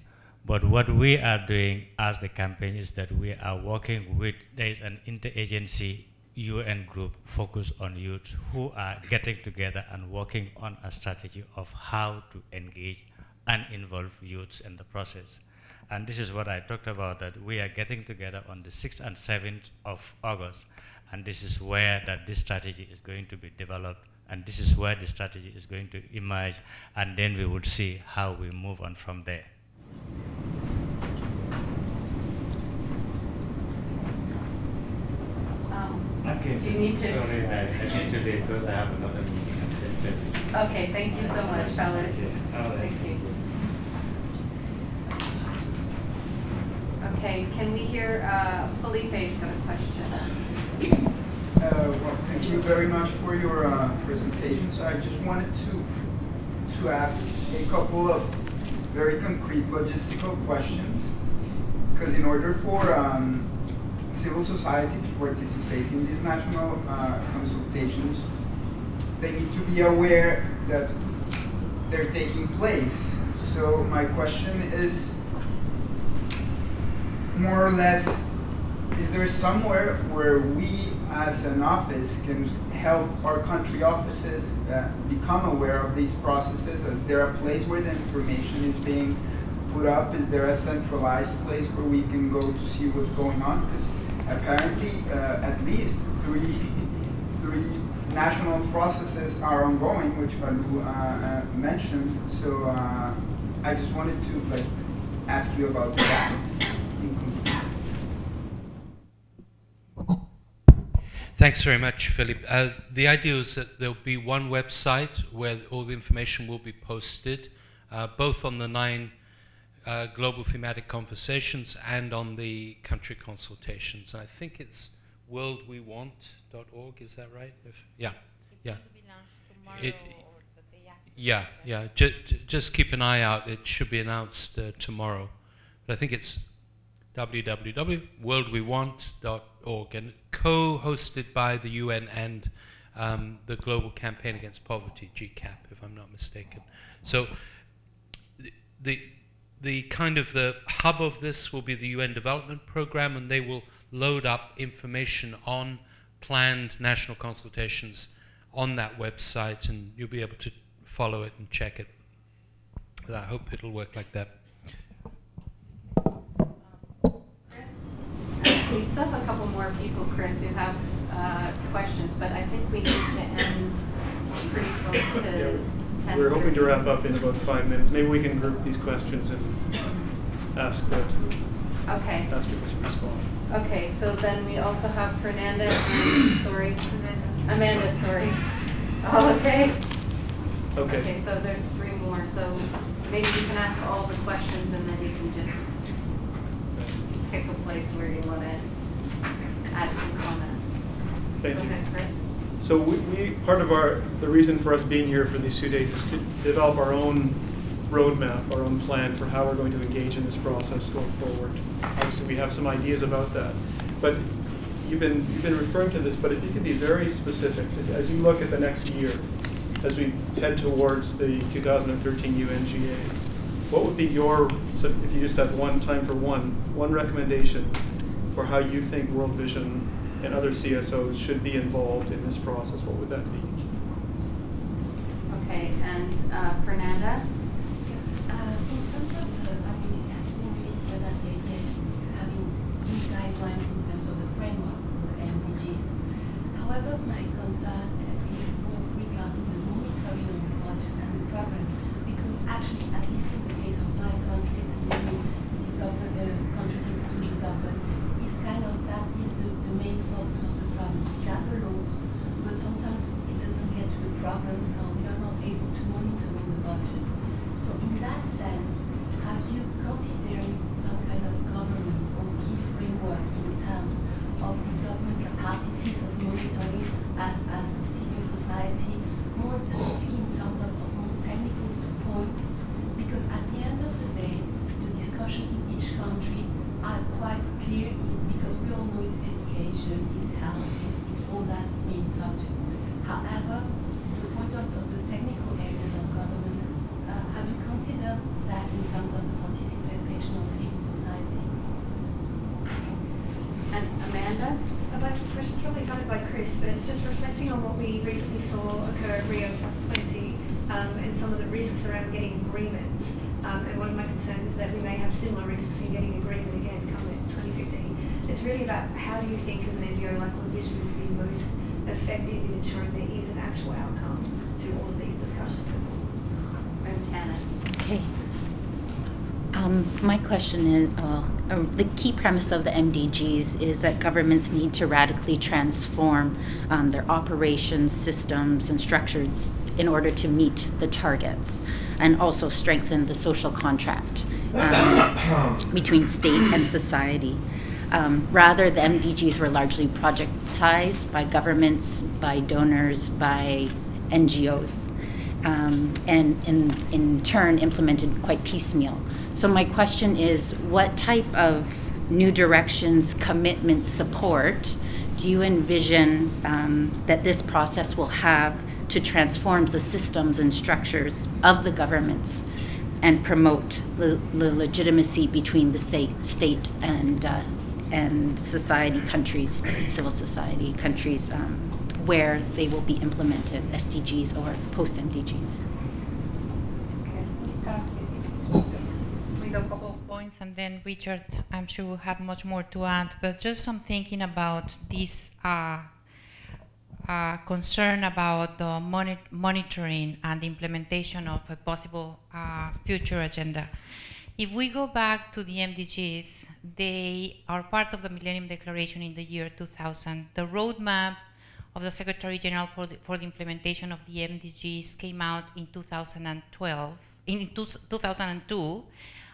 but what we are doing as the campaign is that we are working with, there is an interagency UN group focused on youth who are getting together and working on a strategy of how to engage and involve youths in the process. And this is what I talked about, that we are getting together on the 6th and 7th of August, and this is where that this strategy is going to be developed, and this is where the strategy is going to emerge, and then we will see how we move on from there. Okay. Do you need to? Sorry, I need to leave because I have another meeting at 10:30. Okay, thank you so much, Falu. Thank you. Okay, can we hear Felipe's got a question? Well, thank you very much for your presentation. So I just wanted to ask a couple of very concrete logistical questions, because in order for civil society to participate in these national consultations, they need to be aware that they're taking place. So my question is more or less, is there somewhere where we as an office can help our country offices become aware of these processes? Is there a place where the information is being put up? Is there a centralized place where we can go to see what's going on? Because apparently at least three national processes are ongoing, which Falu mentioned. So I just wanted to ask you about that. Thanks very much, Philip. The idea is that there'll be one website where all the information will be posted, both on the 9 global thematic conversations and on the country consultations. I think it's worldwewant.org, is that right? Yeah. Just keep an eye out. It should be announced tomorrow. But I think it's www.worldwewant.org, and co-hosted by the UN and the Global Campaign Against Poverty, GCAP, if I'm not mistaken. So the kind of the hub of this will be the UN Development Programme, and they will load up information on planned national consultations on that website, and you'll be able to follow it and check it. I hope it'll work like that. We still have a couple more people, Chris, who have questions, but I think we need to end pretty close to 10:30. We're hoping to wrap up in about 5 minutes. Maybe we can group these questions and ask people to respond. Okay, so then we also have Fernanda and, Amanda, sorry. Oh, okay. Okay, so there's 3 more, so maybe you can ask all the questions and then you can just pick a place where you want to add some comments. Thank you. Okay, Chris. So we part of the reason for us being here for these 2 days is to develop our own roadmap, our own plan for how we're going to engage in this process going forward. Obviously, we have some ideas about that, but you've been referring to this. But if you could be very specific, as you look at the next year, as we head towards the 2013 UNGA, what would be your, so if you just have one recommendation for how you think World Vision and other CSOs should be involved in this process, what would that be? Okay, and Fernanda? However, my concern is more regarding the monitoring of the budget and the program, because actually, at least in the case of my countries and many countries in the development, is kind of that is the main focus of the program. We gather loans, but sometimes it doesn't get to the programs, and we are not able to monitor in the budget. So in that sense, have you considered some kind of governance or key framework in terms of development capacities of monitoring as civil society, more specifically in terms of more technical points? Because at the end of the day, the discussion in each country are quite clear, because we all know it's education, it's health, it's all that main subjects. However, the point of the technical areas of government, have you considered that in terms of the participation of civil society? And Amanda? My question's probably covered by Chris, but it's just reflecting on what we recently saw occur at Rio +20 and some of the risks around getting agreements. And one of my concerns is that we may have similar risks in getting agreement again come in 2015. It's really about how do you think as an NGO like World Vision would be most effective in ensuring there is an actual outcome to all of these discussions. And Tanis. Okay. My question is, the key premise of the MDGs is that governments need to radically transform their operations, systems, and structures in order to meet the targets, and also strengthen the social contract between state and society. Rather, the MDGs were largely projectized by governments, by donors, by NGOs, and in turn implemented quite piecemeal. So my question is, what type of new directions, commitments, support do you envision that this process will have to transform the systems and structures of the governments and promote the legitimacy between the state and society, countries, civil society, countries, where they will be implemented, SDGs or post-MDGs? With a couple of points, and then Richard, I'm sure, will have much more to add, but just some thinking about this concern about the monitoring and the implementation of a possible future agenda. If we go back to the MDGs, they are part of the Millennium Declaration in the year 2000. The roadmap of the Secretary General for the implementation of the MDGs came out in 2002,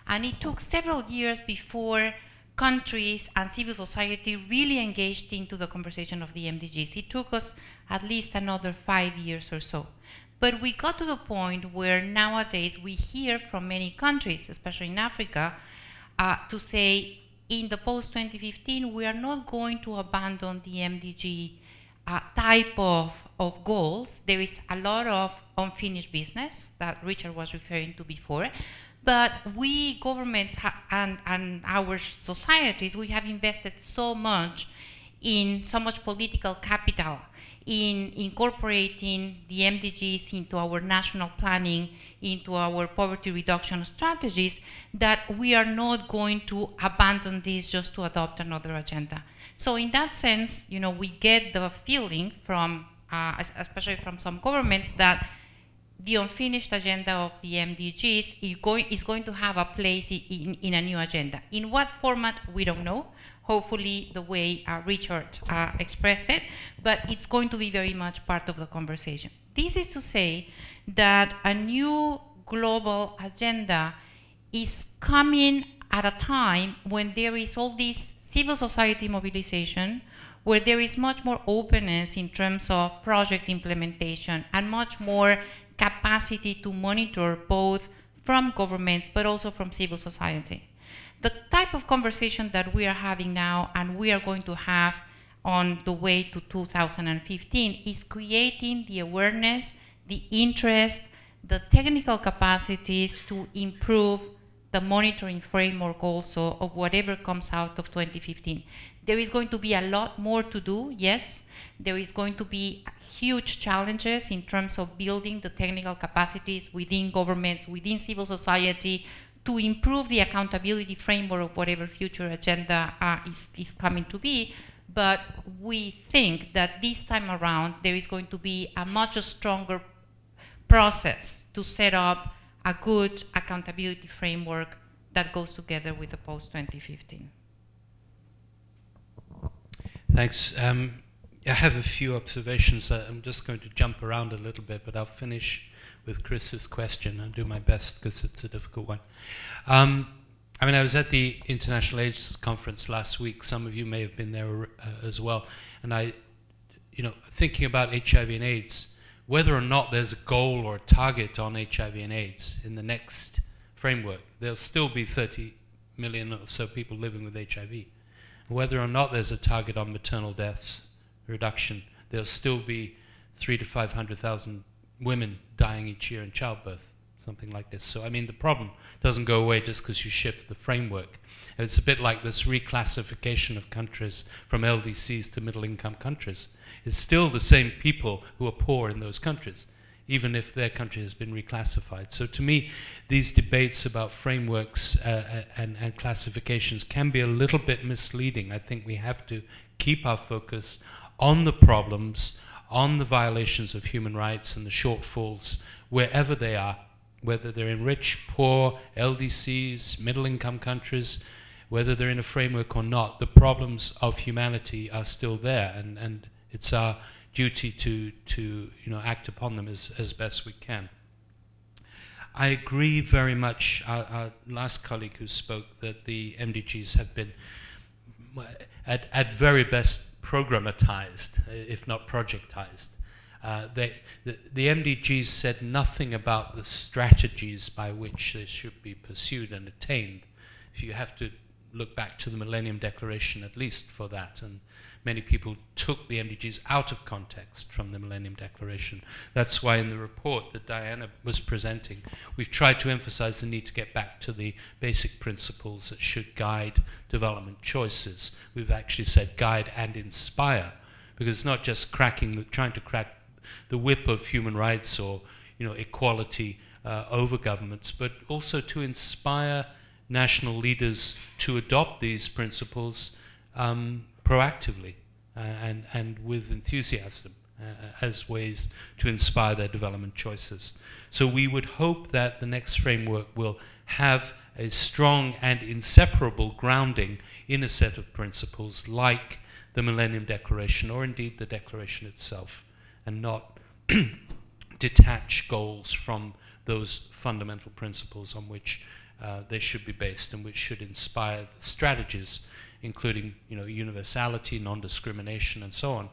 and it took several years before countries and civil society really engaged into the conversation of the MDGs. It took us at least another 5 years or so. But we got to the point where nowadays we hear from many countries, especially in Africa, to say in the post-2015 we are not going to abandon the MDG type of goals. There is a lot of unfinished business that Richard was referring to before. But we, governments and our societies, we have invested so much political capital in incorporating the MDGs into our national planning, into our poverty reduction strategies, that we are not going to abandon this just to adopt another agenda. So in that sense, you know, we get the feeling from, especially from some governments, that the unfinished agenda of the MDGs is going to have a place in a new agenda. In what format, we don't know. Hopefully the way Richard expressed it, but it's going to be very much part of the conversation. This is to say that a new global agenda is coming at a time when there is all this civil society mobilization, where there is much more openness in terms of project implementation and much more capacity to monitor both from governments but also from civil society. The type of conversation that we are having now and we are going to have on the way to 2015 is creating the awareness, the interest, the technical capacities to improve the monitoring framework also of whatever comes out of 2015. There is going to be a lot more to do, yes. There is going to be huge challenges in terms of building the technical capacities within governments, within civil society, to improve the accountability framework of whatever future agenda is coming to be. but we think that this time around there is going to be a much stronger process to set up a good accountability framework that goes together with the post-2015. Thanks. I have a few observations. I'm just going to jump around a little bit, but I'll finish with Chris's question and do my best because it's a difficult one. I mean, I was at the International AIDS Conference last week. Some of you may have been there as well. And thinking about HIV and AIDS, whether or not there's a goal or a target on HIV and AIDS in the next framework, there'll still be 30 million or so people living with HIV. Whether or not there's a target on maternal deaths reduction, there'll still be 300,000 to 500,000 women dying each year in childbirth, something like this. So, I mean, the problem doesn't go away just because you shift the framework. And it's a bit like this reclassification of countries from LDCs to middle-income countries. It's still the same people who are poor in those countries, even if their country has been reclassified. So to me, these debates about frameworks and classifications can be a little bit misleading. I think we have to keep our focus on the problems, on the violations of human rights and the shortfalls, wherever they are, whether they're in rich, poor, LDCs, middle-income countries, whether they're in a framework or not, the problems of humanity are still there, and it's our duty to act upon them as best we can. I agree very much, our last colleague who spoke, that the MDGs have been at very best programmatized, if not projectized. The MDGs said nothing about the strategies by which they should be pursued and attained. You have to look back to the Millennium Declaration at least for that, and many people took the MDGs out of context from the Millennium Declaration. That's why in the report that Diana was presenting, we've tried to emphasize the need to get back to the basic principles that should guide development choices. We've actually said guide and inspire, because it's not just trying to crack the whip of human rights or equality over governments, but also to inspire national leaders to adopt these principles proactively and with enthusiasm as ways to inspire their development choices. So we would hope that the next framework will have a strong and inseparable grounding in a set of principles like the Millennium Declaration, or indeed the Declaration itself, and not detach goals from those fundamental principles on which they should be based and which should inspire the strategies, including universality, non-discrimination, and so on,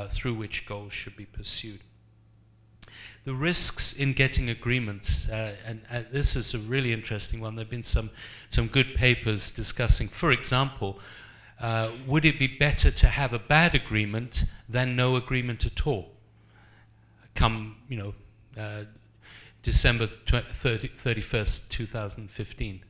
through which goals should be pursued. The risks in getting agreements, and this is a really interesting one. There have been some good papers discussing, for example, would it be better to have a bad agreement than no agreement at all? Come, December 31st, 2015.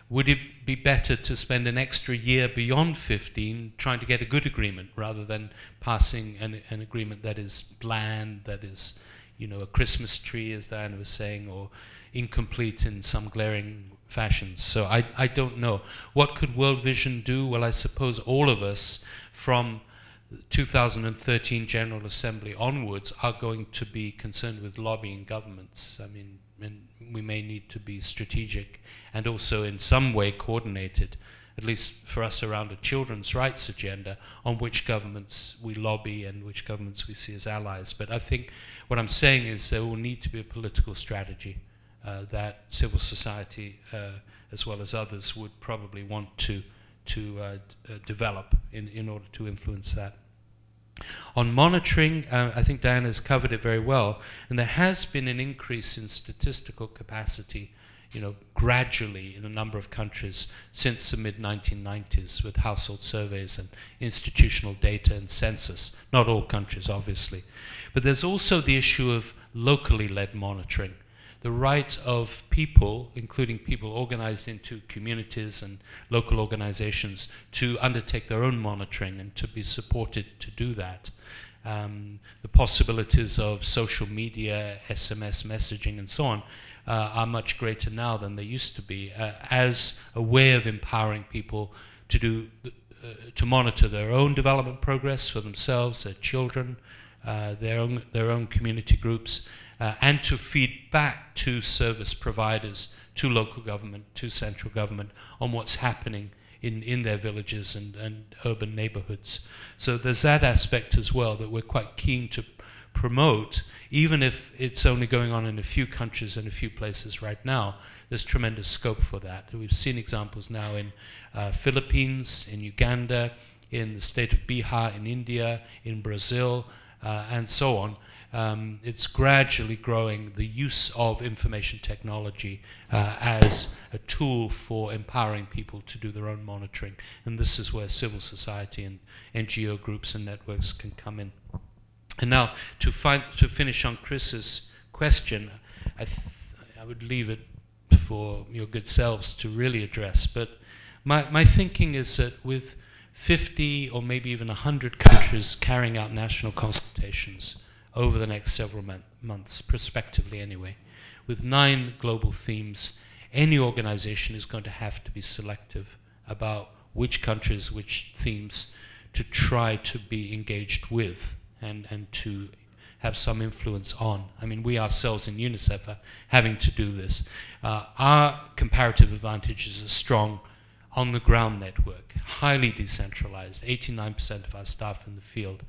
Would it be better to spend an extra year beyond 15 trying to get a good agreement rather than passing an agreement that is bland, that is, a Christmas tree, as Diana was saying, or incomplete in some glaring fashions? So I don't know. What could World Vision do? Well, I suppose all of us from 2013 General Assembly onwards are going to be concerned with lobbying governments. I mean, and we may need to be strategic and also in some way coordinated, at least for us around a children's rights agenda, on which governments we lobby and which governments we see as allies. But I think what I'm saying is there will need to be a political strategy that civil society, as well as others, would probably want to develop in order to influence that. On monitoring, I think Diana has covered it very well, and there has been an increase in statistical capacity, gradually in a number of countries since the mid-1990s with household surveys and institutional data and census. Not all countries, obviously. But there's also the issue of locally led monitoring. The right of people, including people organized into communities and local organizations, to undertake their own monitoring and to be supported to do that. The possibilities of social media, SMS messaging, and so on are much greater now than they used to be, as a way of empowering people to do to monitor their own development progress for themselves, their children, their own community groups, and to feed back to service providers, to local government, to central government, on what's happening in their villages and urban neighborhoods. So there's that aspect as well that we're quite keen to promote, even if it's only going on in a few countries and a few places right now. There's tremendous scope for that. We've seen examples now in Philippines, in Uganda, in the state of Bihar, in India, in Brazil, and so on. It's gradually growing the use of information technology as a tool for empowering people to do their own monitoring. And this is where civil society and NGO groups and networks can come in. And now, to finish on Chris's question, I would leave it for your good selves to really address. But my thinking is that with 50 or maybe even 100 countries carrying out national consultations over the next several months, prospectively anyway, with 9 global themes, any organization is going to have to be selective about which countries, which themes to try to be engaged with and to have some influence on. I mean, we ourselves in UNICEF are having to do this. Our comparative advantage is a strong on-the-ground network, highly decentralized, 89% of our staff in the field.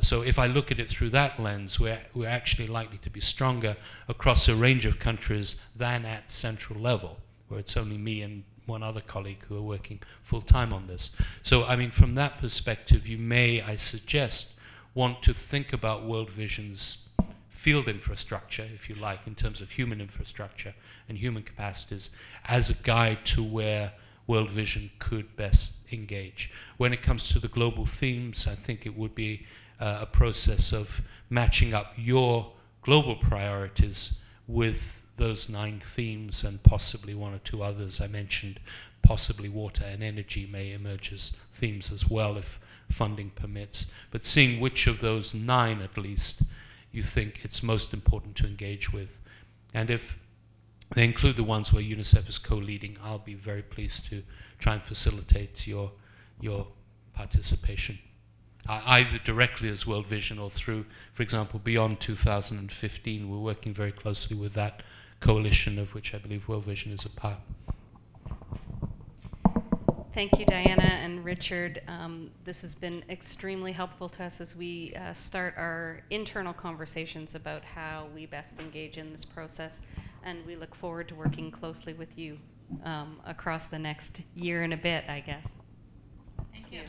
So if I look at it through that lens, we're actually likely to be stronger across a range of countries than at central level, where it's only me and one other colleague who are working full-time on this. So, I mean, from that perspective, you may, I suggest, want to think about World Vision's field infrastructure, if you like, in terms of human infrastructure and human capacities, as a guide to where World Vision could best engage. When it comes to the global themes, I think it would be a process of matching up your global priorities with those 9 themes and possibly 1 or 2 others I mentioned. Possibly water and energy may emerge as themes as well if funding permits. But seeing which of those 9 at least you think it's most important to engage with. And if they include the ones where UNICEF is co-leading, I'll be very pleased to try and facilitate your participation, either directly as World Vision or through, for example, Beyond 2015. We're working very closely with that coalition of which I believe World Vision is a part. Thank you, Diana and Richard. This has been extremely helpful to us as we start our internal conversations about how we best engage in this process. And we look forward to working closely with you across the next year and a bit, I guess. Thank you.